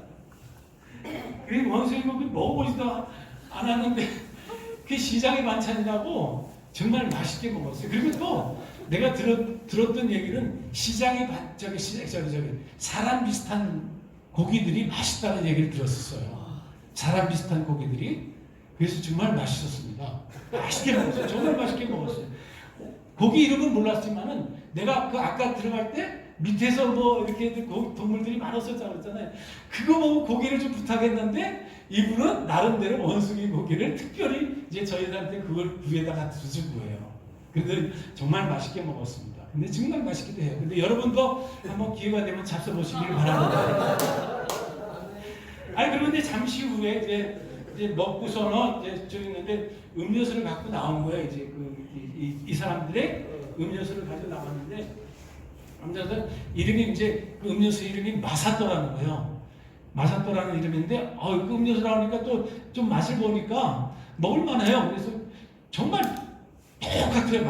그 원숭이 고기 먹어보지도 않았는데 그게 시장의 반찬이라고 정말 맛있게 먹었어요. 그리고 또 내가 들었던 얘기는 시장의 사람 비슷한 고기들이 맛있다는 얘기를 들었어요. 사람 비슷한 고기들이. 그래서 정말 맛있었습니다. 맛있게 먹었어요. 정말 맛있게 먹었어요. 고기 이름은 몰랐지만은 내가 아까 들어갈 때 밑에서 이렇게 동물들이 많았었다고 했잖아요. 그거 보고 고기를 좀 부탁했는데 이분은 나름대로 원숭이 고기를 특별히 이제 저희들한테 그걸 위에다가 주신 거예요. 근데 정말 맛있게 먹었습니다. 근데 정말 맛있기도 해요. 근데 여러분도 한번 기회가 되면 잡숴보시길 바랍니다. 그런데 잠시 후에 이제 먹고서는 이제 저기 있는데 음료수를 갖고 나온 거예요. 이제 이 사람들의 음료수를 가지고 나왔는데 남자들 이름이 이제 그 음료수 이름이 마사토라는 거예요. 마사토라는 이름인데 그 음료수 나오니까 또 좀 맛을 보니까 먹을만해요. 그래서 정말 똑같아요.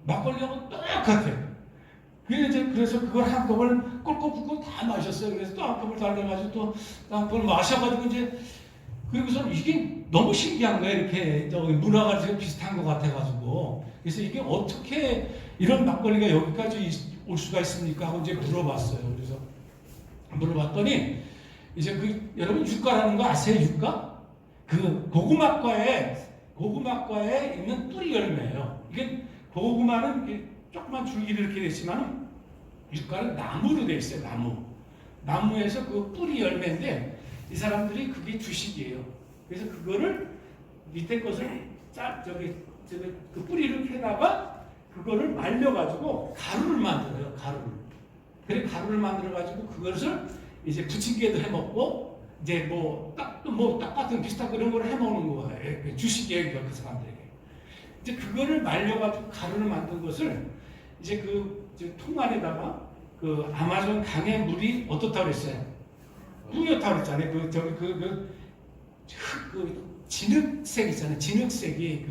막걸리하고 똑같아요. 그래서 그걸 한 컵을 꼴꼴 붓고 다 마셨어요. 그래서 또 한 컵을 달려가지고 또 한 컵을 마셔가지고 이제 그리고서 이게 너무 신기한 거예요. 이렇게 문화가 지금 비슷한 것 같아가지고. 그래서 이게 어떻게 이런 막걸리가 여기까지 올 수가 있습니까? 하고 이제 물어봤어요. 그래서 물어봤더니 이제 여러분 유가라는 거 아세요? 유가? 그 고구마과에 있는 뿌리 열매예요. 이게 고구마는 조그만 줄기를 이렇게 됐지만 유가는 나무로 돼 있어요. 나무에서 그 뿌리 열매인데 이 사람들이 그게 주식이에요. 그래서 그거를 밑에 것을 그 뿌리를 캐다가 그거를 말려가지고 가루를 만들어요. 가루를. 그래 가루를 만들어가지고 그것을 이제 부침개도 해먹고 이제 뭐 똑같은 비슷한 그런 걸 해먹는 거예요. 주식이에요 그 사람들에게. 이제 그거를 말려가지고 가루를 만든 것을 이제 그 통 안에다가 그 아마존 강의 물이 어떻다 그랬어요? 뿌옇다 그랬잖아요. 그 진흙색 있잖아요. 진흙색의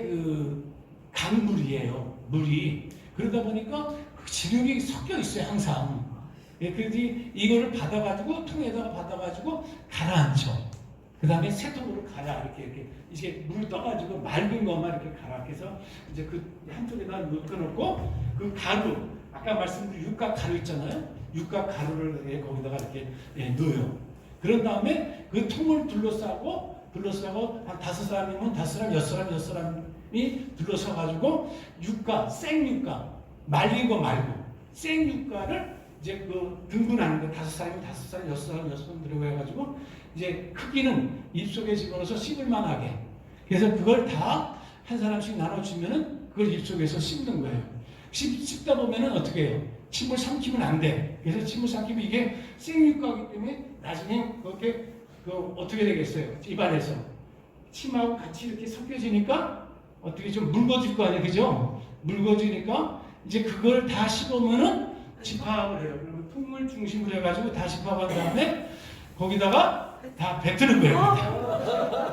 그 강물이에요. 물이. 그러다 보니까 그 진흙이 섞여 있어요. 항상. 예, 그래서 이거를 받아가지고 통에다가 받아가지고 가라앉혀. 그 다음에 새통으로 갈아 이렇게 물 떠가지고 맑은 것만 이렇게 갈아. 그래서 이제 그 한쪽에다 넣어놓고 그 가루 아까 말씀드린 육각 가루 있잖아요. 육각 가루를 거기다가 이렇게 넣어요. 그런 다음에 그 통을 둘러싸고 한 5사람이면 5사람, 6사람이 둘러서가지고 육각, 생육각, 말린 거 말고 생육각을 이제 그 등분하는 거 5사람이면 5사람, 6사람 들어가 해가지고 이제 크기는 입속에 집어넣어서 씹을만하게. 그래서 그걸 다 한 사람씩 나눠주면은 그걸 입속에서 씹는 거예요. 씹다 보면은 어떻게 해요? 침을 삼키면 안 돼. 그래서 침을 삼키면 이게 생육각이기 때문에 나중에 그렇게 어떻게 되겠어요? 입안에서 침하고 같이 이렇게 섞여지니까 어떻게 좀 묽어질 거 아니에요, 그죠? 묽어지니까 이제 그걸 다 씹으면은 집합을 해요. 그러면 통을 중심으로 해가지고 다 집합한 다음에 거기다가 다 뱉는 거예요.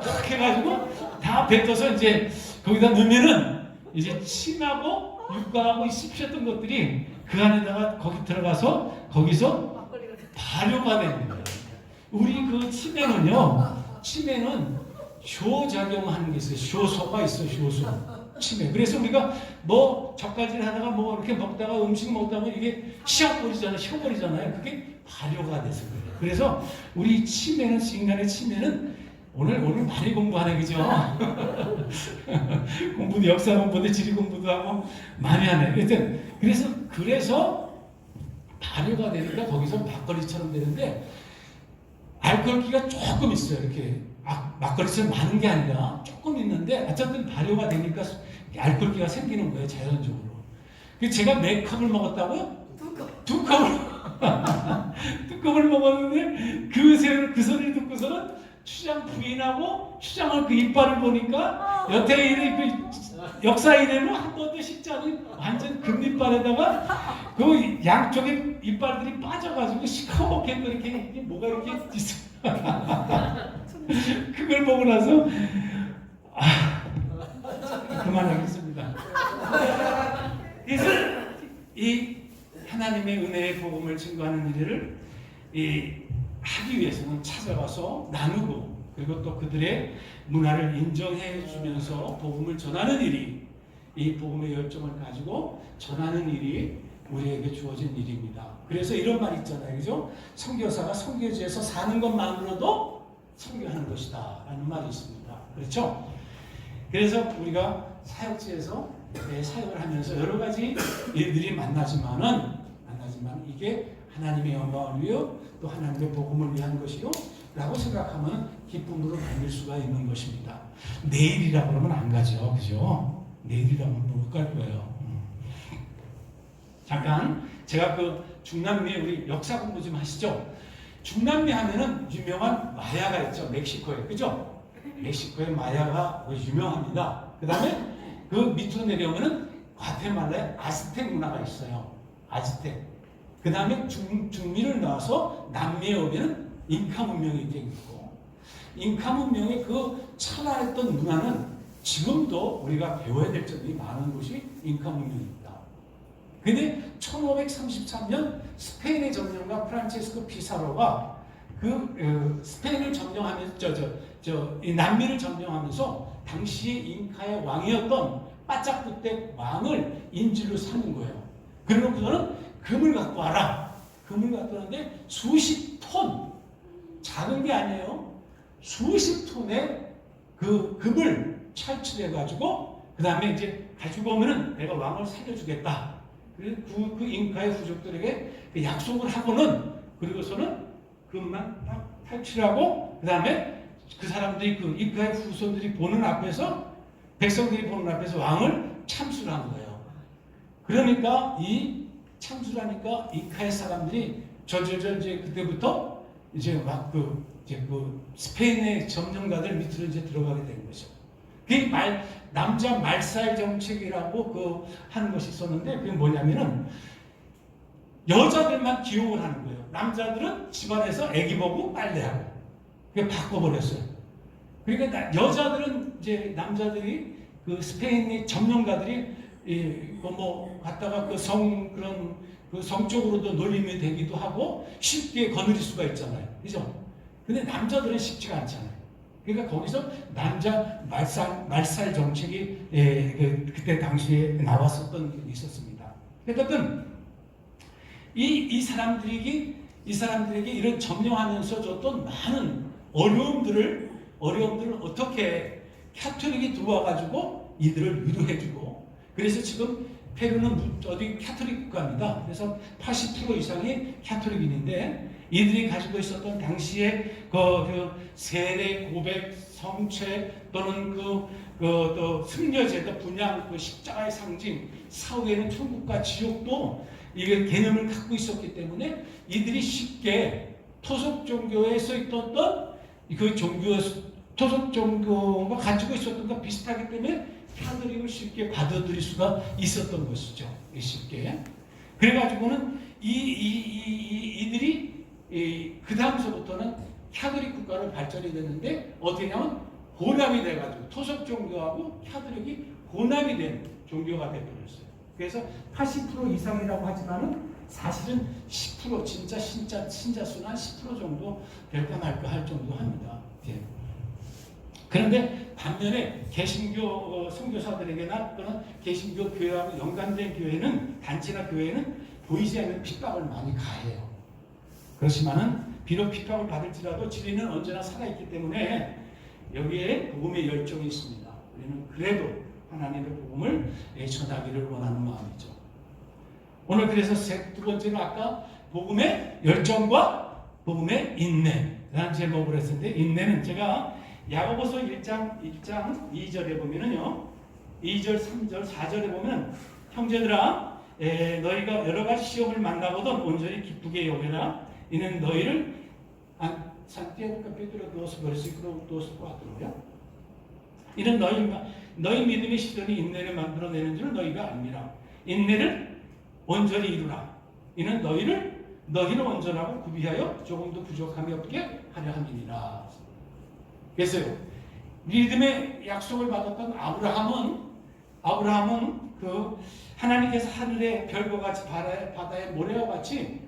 그렇게 해가지고 다 뱉어서 이제 거기다 넣으면은 이제 침하고 육각하고 씹혔던 것들이 그 안에다가 거기 들어가서 거기서 발효가 되는 거예요. 우리 그 치매는 효작용하는 게 있어요. 효소가 있어요. 효소. 치매. 그래서 우리가 뭐 젓가지를 하다가 뭐 이렇게 먹다가 음식 먹다 보면 이게 식어버리잖아요. 그게 발효가 돼서 그래요. 그래서 우리 치매는 인간의 치매는 오늘 많이 공부하네, 그죠? 공부도 역사 공부도 지리 공부도 하고 많이 하네. 그래서 발효가 되니까 거기서 막걸리처럼 되는데 알코올기가 조금 있어요. 이렇게 막걸리처럼 많은 게 아니라 조금 있는데 어쨌든 발효가 되니까 알코올기가 생기는 거예요. 자연적으로. 제가 몇 컵을 먹었다고요? 두 컵을 두 컵을 먹었는데 그 소리를 듣고서는 추장 부인하고 추장을 그 이빨을 보니까 여태 이래 역사 이래로 한 번도 씻지 않은 완전 금이빨에다가 그 양쪽에 이빨들이 빠져가지고 시커멓게 또 이렇게 뭐가 이렇게 있어. 그걸 보고 나서 그만하겠습니다. 그래서 이 하나님의 은혜의 복음을 증거하는 일을 하기 위해서는 찾아가서 나누고 그리고 또 그들의 문화를 인정해 주면서 복음을 전하는 일이 이 복음의 열정을 가지고 전하는 일이 우리에게 주어진 일입니다. 그래서 이런 말 있잖아요. 그죠? 선교사가 선교지에서 사는 것만으로도 선교하는 것이다 라는 말이 있습니다. 그렇죠? 그래서 우리가 사역지에서 사역을 하면서 여러 가지 일들이 만나지만 이게 하나님의 영광을 위하여 또 하나님의 복음을 위한 것이요 라고 생각하면 기쁨으로 달릴 수가 있는 것입니다. 내일이라고 그러면 안 가죠. 그죠? 내일이라고 하면 못 갈 거예요. 잠깐 제가 그 중남미 우리 역사 공부 좀 하시죠. 중남미 하면은 유명한 마야가 있죠. 멕시코에. 그죠? 멕시코의 마야가 유명합니다. 그 다음에 그 밑으로 내려오면은 과테말라에 아즈텍 문화가 있어요. 아즈텍. 그 다음에 중미를 나와서 남미에 오면은 잉카 문명이 있고, 잉카 문명의 그 천하했던 문화는 지금도 우리가 배워야 될 점이 많은 것이 잉카 문명입니다. 근데 1533년 스페인의 점령가 프란체스코 피사로가 그 스페인을 점령하면서 이 남미를 점령하면서 당시 잉카의 왕이었던 빠짜쿠텍 왕을 인질로 삼은 거예요. 그러고서는 금을 갖고 와라. 금을 갖고 왔는데 수십 톤, 작은 게 아니에요. 수십 톤의 그 금을 탈취해가지고 그 다음에 이제 가지고 오면은 내가 왕을 살려주겠다. 그래서 그 잉카의 부족들에게 그 약속을 하고는 그리고서는 금만 딱 탈취하고 그 다음에 그 사람들이 그 잉카의 후손들이 보는 앞에서 백성들이 보는 앞에서 왕을 참수를 한 거예요. 그러니까 이 참수를 하니까 이카의 사람들이 이제 그때부터 이제 막 그 스페인의 점령가들 밑으로 이제 들어가게 된 거죠. 그게 남자 말살 정책이라고 하는 것이 있었는데, 그게 뭐냐면은 여자들만 기용을 하는 거예요. 남자들은 집안에서 애기 보고 빨래하고. 그게 바꿔버렸어요. 그러니까 여자들은 이제 남자들이 그 스페인의 점령가들이 갖다가 그런 성적으로도 놀림이 되기도 하고 쉽게 거느릴 수가 있잖아요. 그죠? 근데 남자들은 쉽지가 않잖아요. 그러니까 거기서 남자 말살 정책이 그때 당시에 나왔었던 게 있었습니다. 어쨌든 이 사람들에게 이런 점령하면서 줬던 많은 어려움들을 어떻게 카톨릭이 들어와가지고 이들을 위로해주고, 그래서 지금 페루는 카톨릭 국가입니다. 그래서 80% 이상이 카톨릭인인데, 이들이 가지고 있었던 당시에 그 세례, 고백, 성체 또는 또 승려제도 분양, 십자가의 상징, 사후에는 천국과 지옥도 이게 개념을 갖고 있었기 때문에 이들이 쉽게 토속 종교에서 있었던 그 토속 종교가 가지고 있었던 것 비슷하기 때문에 카톨릭을 쉽게 받아들일 수가 있었던 것이죠. 쉽게. 그래가지고는 이들이 그 다음서부터는 카톨릭 국가로 발전이 됐는데, 어떻게냐면 혼합이 돼가지고 토속 종교하고 카톨릭이 혼합이 된 종교가 되어버렸어요. 그래서 80% 이상이라고 하지만은 사실은 10% 진짜 신자 수는 한 10% 정도 될까 말까 할 정도 합니다. 예. 그런데 반면에 개신교 선교사들에게나 또는 개신교 교회하고 연관된 교회는, 단체나 교회는 보이지 않는 핍박을 많이 가해요. 그렇지만은 비록 핍박을 받을지라도 진리는 언제나 살아있기 때문에 여기에 복음의 열정이 있습니다. 우리는 그래도 하나님의 복음을 전하기를 원하는 마음이죠. 오늘 그래서 두 번째는 아까 복음의 열정과 복음의 인내라는 제목으로 했는데, 인내는 제가 야고보서 1장 2절에 보면은요, 2절, 3절, 4절에 보면, 형제들아, 너희가 여러 가지 시험을 만나거든 온전히 기쁘게 여겨라. 이는 너희를 산티아고 카피투로 두어서 베르시크로 두어서 하더라고요. 이는 너희 믿음의 시련이 인내를 만들어내는 줄 너희가 압니다. 인내를 온전히 이루라. 이는 너희는 온전하고 구비하여 조금도 부족함이 없게 하려 함이니라. 그래서요, 믿음의 약속을 받았던 아브라함은 그 하나님께서 하늘의 별과 같이 바다의 모래와 같이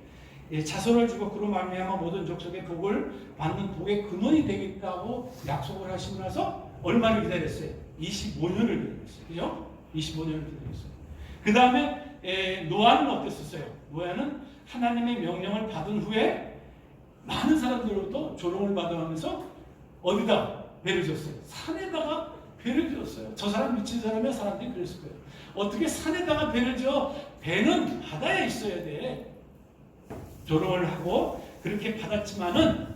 자손을 주고 그로 말미암아 모든 족속의 복을 받는 복의 근원이 되겠다고 약속을 하시고 나서 얼마를 기다렸어요? 25년을 기다렸어요. 그죠? 25년을 기다렸어요. 그 다음에 노아는 어땠었어요? 노아는 하나님의 명령을 받은 후에 많은 사람들로부터 조롱을 받아가면서 어디다 배를 줬어요? 산에다가 배를 줬어요. 저 사람 미친 사람이야? 사람들이 그랬을 거예요. 어떻게 산에다가 배를 줘? 배는 바다에 있어야 돼. 조롱을 하고 그렇게 받았지만은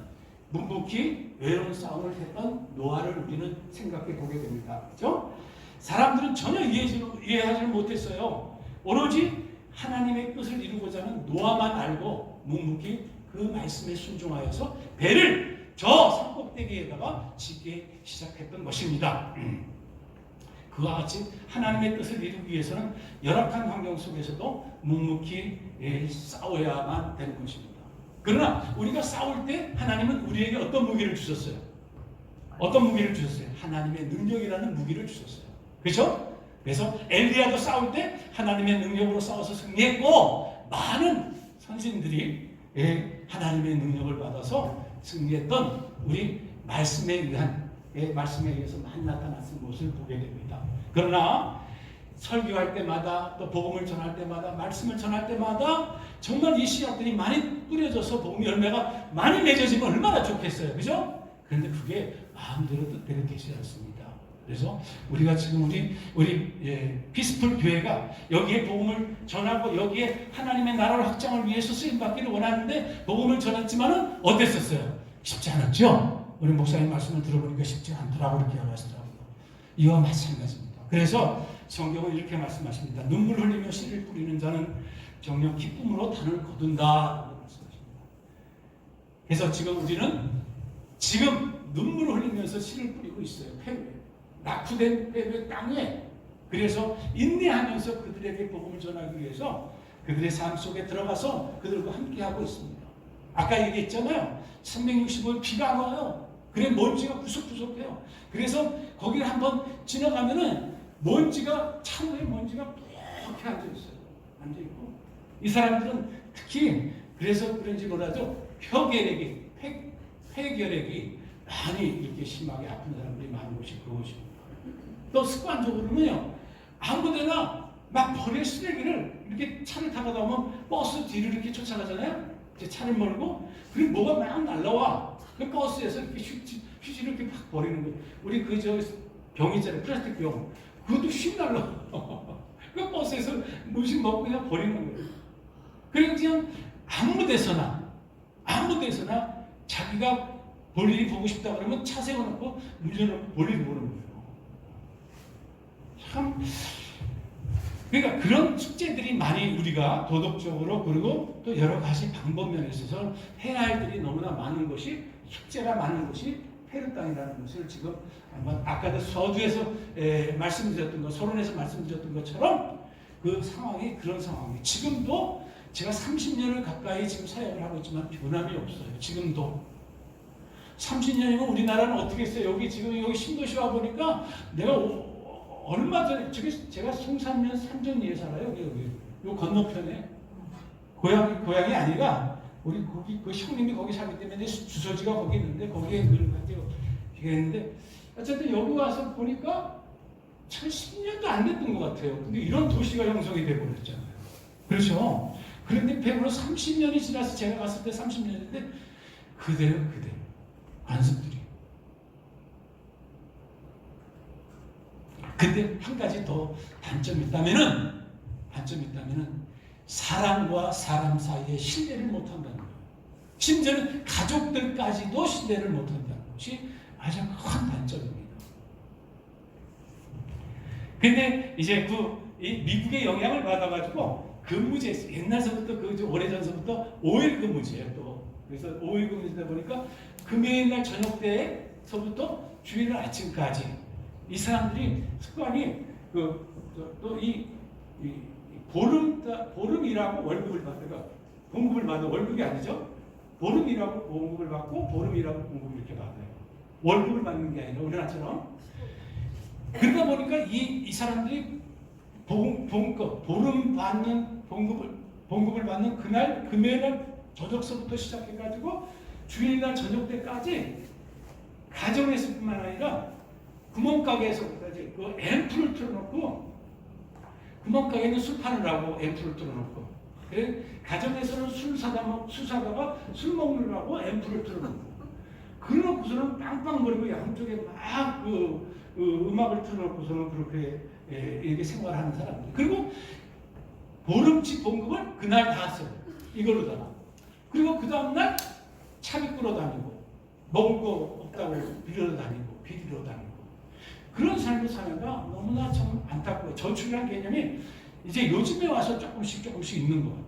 묵묵히 외로운 싸움을 했던 노아를 우리는 생각해 보게 됩니다. 그렇죠? 사람들은 전혀 이해하지 못했어요. 오로지 하나님의 뜻을 이루고자 하는 노아만 알고 묵묵히 그 말씀에 순종하여서 배를 저 산꼭대기에다가 짓기 시작했던 것입니다. 그와 같이 하나님의 뜻을 이루기 위해서는 열악한 환경 속에서도 묵묵히 싸워야만 되는 것입니다. 그러나 우리가 싸울 때 하나님은 우리에게 어떤 무기를 주셨어요? 어떤 무기를 주셨어요? 하나님의 능력이라는 무기를 주셨어요. 그렇죠? 그래서 엘리야도 싸울 때 하나님의 능력으로 싸워서 승리했고, 많은 선진들이 하나님의 능력을 받아서 승리했던 우리 말씀에 의해서 많이 나타났을 것을 보게 됩니다. 그러나 설교할 때마다 또 복음을 전할 때마다 말씀을 전할 때마다 정말 이 씨앗들이 많이 뿌려져서 복음 열매가 많이 맺어지면 얼마나 좋겠어요. 그죠? 그런데 그게 마음대로 뜻대로 되지 않습니다. 그래서 우리가 지금 우리 피스풀 교회가 여기에 복음을 전하고 여기에 하나님의 나라를 확장을 위해서 쓰임받기를 원하는데 복음을 전했지만은 어땠었어요? 쉽지 않았죠? 우리 목사님 말씀을 들어보니까 쉽지 않더라고 그렇게 하시더라고요. 이와 마찬가지입니다. 그래서 성경은 이렇게 말씀하십니다. 눈물 흘리며 씨를 뿌리는 자는 정녕 기쁨으로 단을 거둔다. 말씀하십니다. 그래서 지금 우리는 지금 눈물을 흘리면서 씨를 뿌리고 있어요. 폐후에. 낙후된 폐후의 땅에. 그래서 인내하면서 그들에게 복음을 전하기 위해서 그들의 삶 속에 들어가서 그들과 함께하고 있습니다. 아까 얘기했잖아요. 365일 비가 안 와요. 그래 먼지가 구석구석해요. 그래서 거기를 한번 지나가면은 먼지가 차로에 먼지가 푹 앉아있어요. 앉아있고 이 사람들은 특히 그래서 그런지 몰라도 폐결핵이 많이 이렇게 심하게 아픈 사람들이 많은 곳이 그곳입니다. 또 습관적으로는요 아무데나 막 버릴 쓰레기를 이렇게 차를 타고 가면 버스 뒤를 이렇게 쫓아가잖아요. 이제 차를 몰고 그리고 뭐가 막 날라와. 그 버스에서 이렇게 휴지를 이렇게 막 버리는 거예요. 우리 그 저 병 있잖아요. 플라스틱 병. 그것도 휙 날라. 그 버스에서 음식 먹고 그냥 버리는 거예요. 그리고 그냥 아무 데서나 자기가 볼일이 보고 싶다 그러면 차 세워놓고 물려놓고 볼일 보는 거예요. 참. 그러니까 그런 숙제들이 많이 우리가 도덕적으로 그리고 또 여러 가지 방법면에 있어서 해야 할 일이 너무나 많은 것이 숙제가 많은 것이 페르 땅이라는 것을 지금 한번 아까도 서두에서 말씀드렸던 것, 서론에서 말씀드렸던 것처럼 그 상황이 그런 상황이 지금도 제가 30년을 가까이 지금 사역을 하고 있지만 변함이 없어요. 지금도 30년이면 우리나라는 어떻게 했어요? 여기 지금 여기 신도시 와 보니까 내가 얼마 전에 제가 송산면 삼전리에 살아요. 여기 요 건너편에 고향이 아니라 우리 거기 그 형님이 거기 살기 때문에 주소지가 거기 있는데 거기에 늘 가지고 했는데 어쨌든 여기 와서 보니까 참 10년도 안 됐던 것 같아요. 근데 이런 도시가 형성이 되어버렸잖아요. 그렇죠? 그런데 30년이 지나서 제가 갔을 때 30년인데 그대로 관습들이. 근데 한 가지 더 단점이 있다면은 사람과 사람 사이에 신뢰를 못한다는 거예요. 심지어는 가족들까지도 신뢰를 못한다는 것이 가장 큰 단점입니다. 근데 이제 이 미국의 영향을 받아가지고 근무제 옛날서부터 오래전서부터 5일 근무제예요. 또 그래서 5일 근무제다 보니까 금요일 날 저녁 때서부터 주일 아침까지 이 사람들이 습관이 또 이 보름이라고 월급을 받다가 봉급을 받아 월급이 아니죠. 보름이라고 봉급을 받고 보름이라고 봉급을 이렇게 받아요. 월급을 받는 게 아니라 우리나라처럼. 그러다 보니까 이 사람들이 보름 받는 봉급을 받는 그날 금요일날 저녁서부터 시작해가지고 주일날 저녁 때까지 가정에서뿐만 아니라 구멍가게에서까지 그 앰프를 틀어놓고 구멍가게는 술 파느라고 앰프를 틀어놓고 그래 가정에서는 술 사다가 술 먹느라고 앰프를 틀어놓고 그러고서는 빵빵거리고 양쪽에 막 음악을 틀어놓고서는 그렇게 이렇게 생활하는 사람들. 그리고 보름치 봉급을 그날 다 써요. 이걸로다가. 그리고 그 다음날 차비 끌어 다니고 먹을 거 없다고 빌려 다니고 비리러 다니고 그런 삶을 사는가 너무나 참 안타까워요. 저축이라는 개념이 이제 요즘에 와서 조금씩 있는 것 같아요.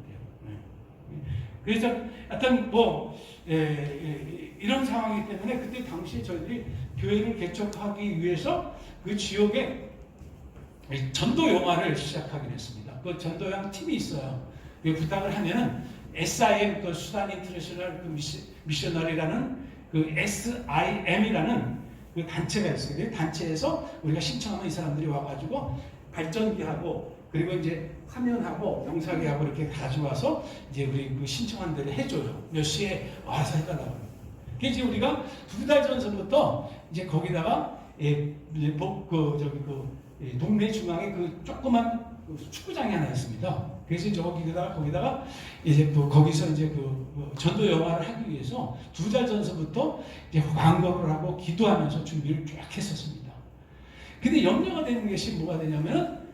그래서 하여튼 이런 상황이기 때문에 그때 당시에 저희들이 교회를 개척하기 위해서 그 지역에 전도 영화를 시작하긴 했습니다. 그 전도양 팀이 있어요. 부탁을 하면은 SIM, 그 수단 인터내셔널 미셔너리라는 그 SIM이라는 그 단체가 있어요. 그 단체에서 우리가 신청하면 이 사람들이 와가지고 발전기하고 그리고 이제 화면하고 영상기하고 이렇게 가져와서 이제 우리 그 신청한 대로 해줘요. 몇 시에 와서 해달라고. 그래서 이제 우리가 2달 전서부터 이제 거기다가 동네 중앙에 그 조그만 축구장이 하나 있습니다. 그래서 거기다가 이제 거기서 이제 전도 영화를 하기 위해서 2달 전서부터 이제 광고를 하고 기도하면서 준비를 쫙 했었습니다. 근데 염려가 되는 것이 뭐가 되냐면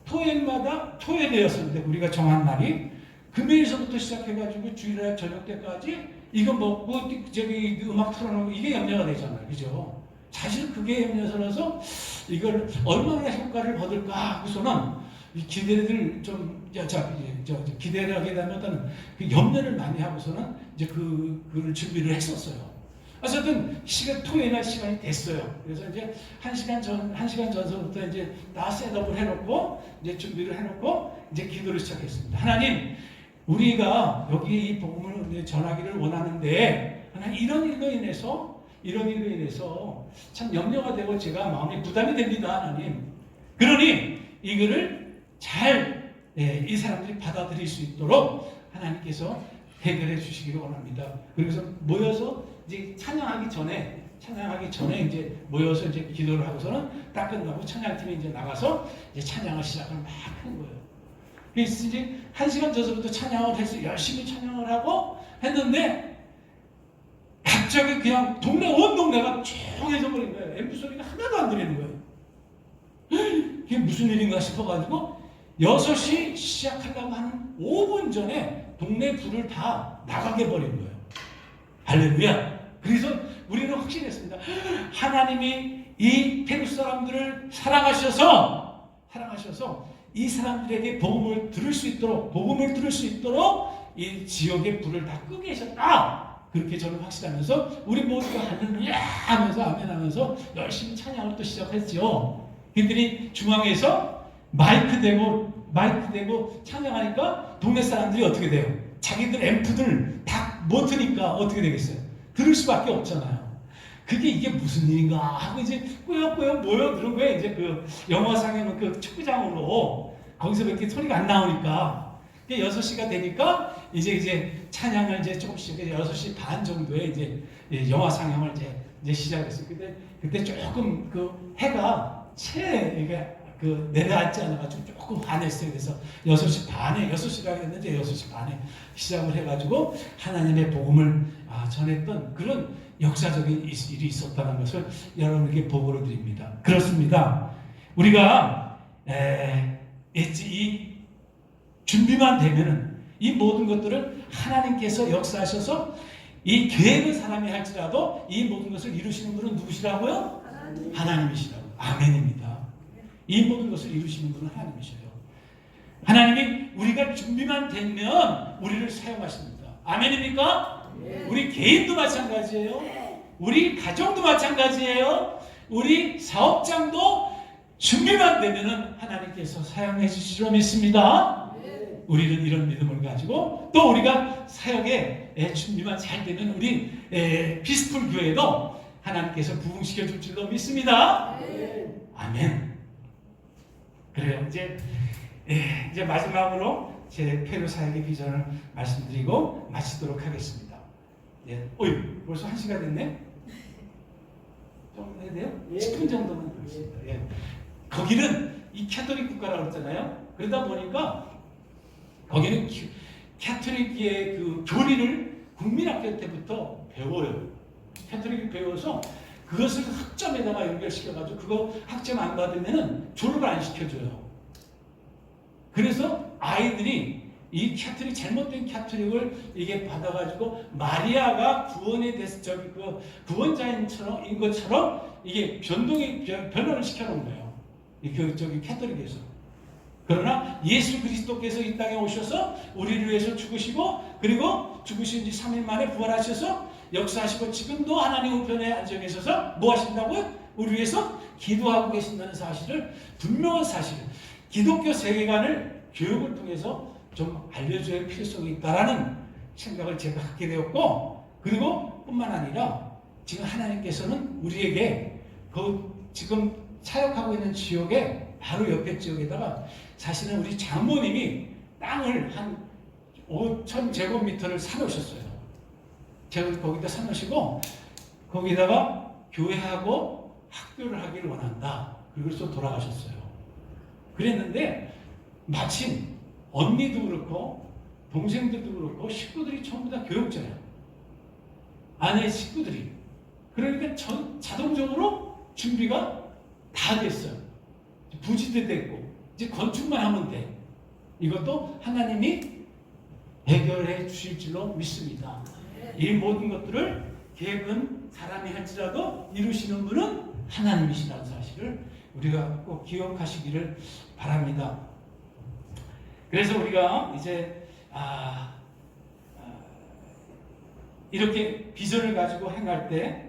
토요일이었는데 우리가 정한 날이 금요일서부터 시작해가지고 주일날 저녁 때까지 이거 먹고 저기 음악 틀어놓고 이게 염려가 되잖아요. 그죠? 사실 그게 염려스러워서 이걸 얼마나 효과를 얻을까 하고서는 이 기대를 좀 기대를 하게 되면 그 염려를 많이 하고서는 이제 그를 준비를 했었어요. 어쨌든 토요일 시간이 됐어요. 그래서 이제 한 시간 전서부터 이제 다 셋업을 해놓고 이제 준비를 해놓고 이제 기도를 시작했습니다. 하나님, 우리가 여기 이 복음을 전하기를 원하는데 하나님 이런 일로 인해서 참 염려가 되고 제가 마음이 부담이 됩니다. 하나님. 그러니 이거를 잘 이 사람들이 받아들일 수 있도록 하나님께서 해결해 주시기를 원합니다. 그래서 모여서 이제 찬양하기 전에 이제 모여서 이제 기도를 하고서는 딱 끝나고 찬양팀이 이제 나가서 이제 찬양을 시작을 막 한 거예요. 그래서 이제 1시간 전서부터 찬양을 해서 열심히 찬양을 하고 했는데 갑자기 그냥 온 동네가 조용해져 버린 거예요. 앰프 소리가 하나도 안 들리는 거예요. 이게 무슨 일인가 싶어가지고 6시 시작하려고 하는 5분 전에 동네 불을 다 나가게 버린 거예요. 할렐루야. 그래서 우리는 확신했습니다. 하나님이 이 페루 사람들을 사랑하셔서 이 사람들에게 복음을 들을 수 있도록 이 지역의 불을 다 끄게 하셨다. 그렇게 저는 확신하면서 우리 모두가 할렐루야 하면서 아멘 하면서 열심히 찬양을 또 시작했죠. 그들이 중앙에서 마이크 대고 찬양하니까 동네 사람들이 어떻게 돼요? 자기들 앰프들 다 못 트니까 어떻게 되겠어요? 들을 수밖에 없잖아요. 이게 무슨 일인가 하고 이제 꾸역꾸역 모여드는 거예요. 이제 그 영화 상영은 그 축구장으로 거기서밖에 소리가 안 나오니까 6시가 되니까 이제 찬양을 이제 조금씩 6시 반 정도에 이제 영화 상영을 이제 시작했어요. 그때 조금 그 해가 내려앉지 않아가지고 조금 환했어요. 그래서 6시라고 했는데 6시 반에 시작을 해가지고 하나님의 복음을 전했던 그런 역사적인 일이 있었다는 것을 여러분에게 보고를 드립니다. 그렇습니다. 우리가 이 준비만 되면은 이 모든 것들을 하나님께서 역사하셔서 이 계획은 사람이 할지라도 이 모든 것을 이루시는 분은 누구시라고요? 하나님이시라고. 아멘입니다. 이 모든 것을 이루시는 분은 하나님이셔요. 하나님이 우리가 준비만 되면 우리를 사용하십니다. 아멘입니까? 우리 개인도 마찬가지예요. 우리 가정도 마찬가지예요. 우리 사업장도 준비만 되면 하나님께서 사용해 주시리라 믿습니다. 우리는 이런 믿음을 가지고 또 우리가 사역에 준비만 잘 되면 우리 피스풀 교회도 하나님께서 부흥시켜 줄 줄로 믿습니다. 아멘. 그래요. 이제 마지막으로 제 페루 사역의 비전을 말씀드리고 마치도록 하겠습니다. 벌써 1시간 됐네? 좀 해야 돼요? 10분 정도만 더 있습니다. 거기는 이 캐톨릭 국가라고 했잖아요. 그러다 보니까 거기는 캐톨릭의 그 교리를 국민학교 때부터 배워요. 캐톨릭을 배워서 그것을 학점에다가 연결시켜가지고 그거 학점 안 받으면 졸업을 안 시켜줘요. 그래서 아이들이 이 캐톨릭 잘못된 캐톨릭을 이게 받아가지고 마리아가 구원에 대해서 구원자인 것처럼 이게 변화를 시켜놓은 거예요. 캐톨릭에서. 그러나 예수 그리스도께서 이 땅에 오셔서 우리를 위해서 죽으시고 그리고 죽으신 지 3일 만에 부활하셔서 역사하시고 지금도 하나님 우편에 앉아 계셔서 뭐 하신다고요? 우리 위해서 기도하고 계신다는 사실을 분명한 사실을 기독교 세계관을 교육을 통해서 좀 알려줘야 할 필요성이 있다라는 생각을 제가 갖게 되었고 그리고 뿐만 아니라 지금 하나님께서는 우리에게 지금 사역하고 있는 지역에 바로 옆에 지역에다가 사실은 우리 장모님이 땅을 한 5,000제곱미터를 사놓으셨어요. 제가 거기다 사놓으시고 거기다가 교회하고 학교를 하기를 원한다. 그래서 돌아가셨어요. 그랬는데 마침 언니도 그렇고 동생들도 그렇고 식구들이 전부 다 교육자예요. 아내의 식구들이. 그러니까 자동적으로 준비가 다 됐어요. 부지도 됐고 이제 건축만 하면 돼. 이것도 하나님이 해결해 주실 줄로 믿습니다. 이 모든 것들을 계획은 사람이 할지라도 이루시는 분은 하나님이시라는 사실을 우리가 꼭 기억하시기를 바랍니다. 그래서 우리가 이제 이렇게 비전을 가지고 행할 때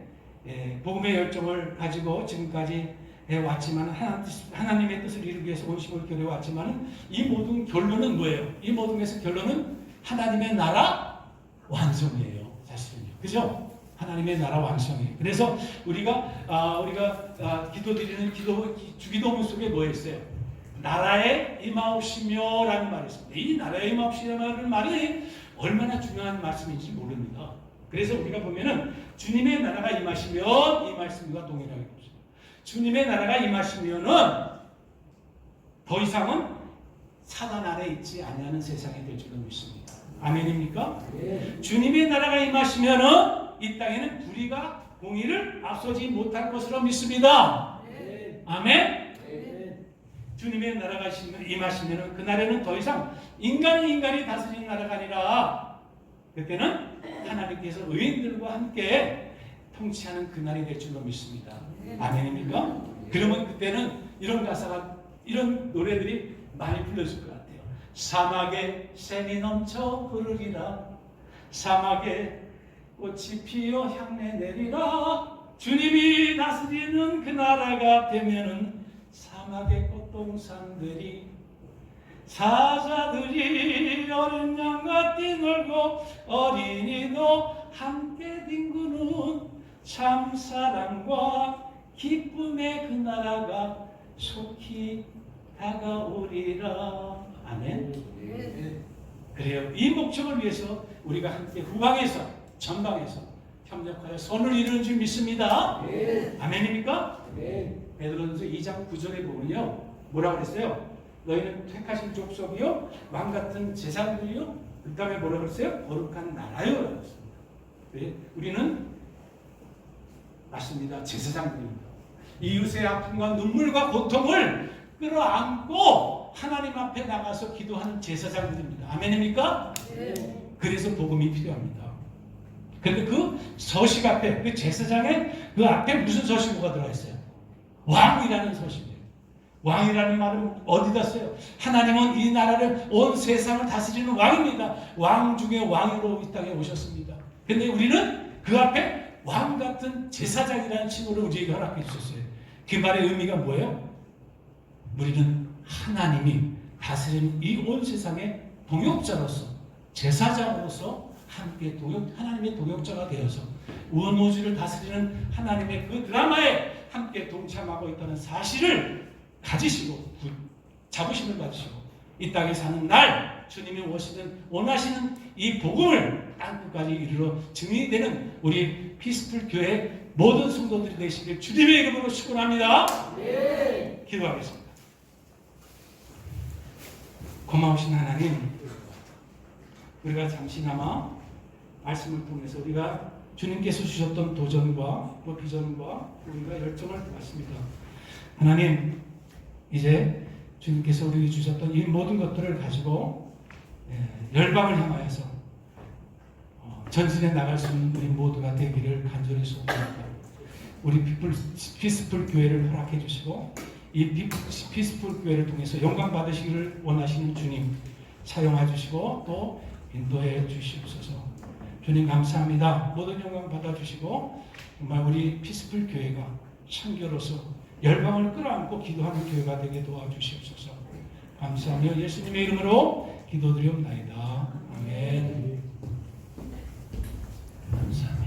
복음의 열정을 가지고 지금까지 해왔지만 하나님의 뜻을 이루기 위해서 온심을 겨뤄왔지만 이 모든 결론은 뭐예요? 이 모든 것의 결론은 하나님의 나라 완성이에요. 사실은요. 그죠? 하나님의 나라 완성이에요. 그래서 우리가 기도드리는 주기도문 속에 뭐 있어요? 나라에 임하옵시며 라는 말이 있습니다. 이 나라에 임하옵시며라는 말이 얼마나 중요한 말씀인지 모릅니다. 그래서 우리가 보면은 주님의 나라가 임하시면 이 말씀과 동일하게 봅시다. 주님의 나라가 임하시면은 더 이상은 사단 아래 있지 아니하는 세상이 될 줄로 믿습니다. 아멘입니까? 네. 주님의 나라가 임하시면은 이 땅에는 불의가 공의를 앞서지 못할 것으로 믿습니다. 네. 아멘. 네. 주님의 나라가 임하시면은 그날에는 더 이상 인간이 다스리는 나라가 아니라 그때는 하나님께서 의인들과 함께 통치하는 그날이 될 줄로 믿습니다. 아멘입니까? 그러면 그때는 이런 가사가, 이런 노래들이 많이 불러질 것 같아요. 사막에 샘이 넘쳐 흐르리라. 사막에 꽃이 피어 향내 내리라. 주님이 다스리는 그 나라가 되면은 사막의 꽃동산들이 사자들이 어린 양과 뛰놀고 어린이도 함께 뒹구는 참 사랑과 기쁨의 그 나라가 속히 다가오리라. 아멘. 그래요. 이 목적을 위해서 우리가 함께 후방에서 전방에서 협력하여 선을 이루는 줄 믿습니다. 아멘입니까? 베드로전서 2장 9절에 보면요, 뭐라고 그랬어요? 너희는 택하신 족속이요 왕같은 제사장들이요, 그 다음에 뭐라고 그랬어요? 거룩한 나라요 라고 했습니다. 네? 우리는 맞습니다. 제사장들입니다. 이웃의 아픔과 눈물과 고통을 끌어안고 하나님 앞에 나가서 기도하는 제사장들입니다. 아멘입니까? 네. 그래서 복음이 필요합니다. 그런데 그 서식 앞에, 그 제사장의 그 앞에 무슨 서식어가 들어가 있어요? 왕이라는 서식이에요. 왕이라는 말은 어디다 써요? 하나님은 이 나라를, 온 세상을 다스리는 왕입니다. 왕 중에 왕으로 이 땅에 오셨습니다. 그런데 우리는 그 앞에 왕 같은 제사장이라는 칭호를 우리에게 허락해 주셨어요. 그 말의 의미가 뭐예요? 우리는 하나님이 다스리는 이 온 세상의 동역자로서, 제사장으로서 함께 하나님의 동역자가 되어서 우주를 다스리는 하나님의 그 드라마에 함께 동참하고 있다는 사실을 가지시고, 자부심을 가지시고 이 땅에 사는 날 주님이 원하시는 이 복음을 땅끝까지 이르러 증인이 되는 우리 피스풀 교회 모든 성도들이 되시길 주님의 이름으로 축원합니다. 네. 기도하겠습니다. 고마우신 하나님, 우리가 잠시나마 말씀을 통해서 우리가 주님께서 주셨던 도전과 또 비전과 우리가 열정을 봤습니다. 하나님, 이제 주님께서 우리에게 주셨던 이 모든 것들을 가지고 열방을 향하여서 전진해 나갈 수 있는 우리 모두가 되기를 간절히 소원합니다. 우리 피스풀 교회를 허락해 주시고 이 피스풀 교회를 통해서 영광 받으시기를 원하시는 주님 사용해 주시고 또 인도해 주시옵소서. 주님 감사합니다. 모든 영광 받아주시고 정말 우리 피스풀 교회가 창교로서 열방을 끌어안고 기도하는 교회가 되게 도와주시옵소서. 감사하며 예수님의 이름으로 기도드리옵나이다. 아멘. 감사합니다.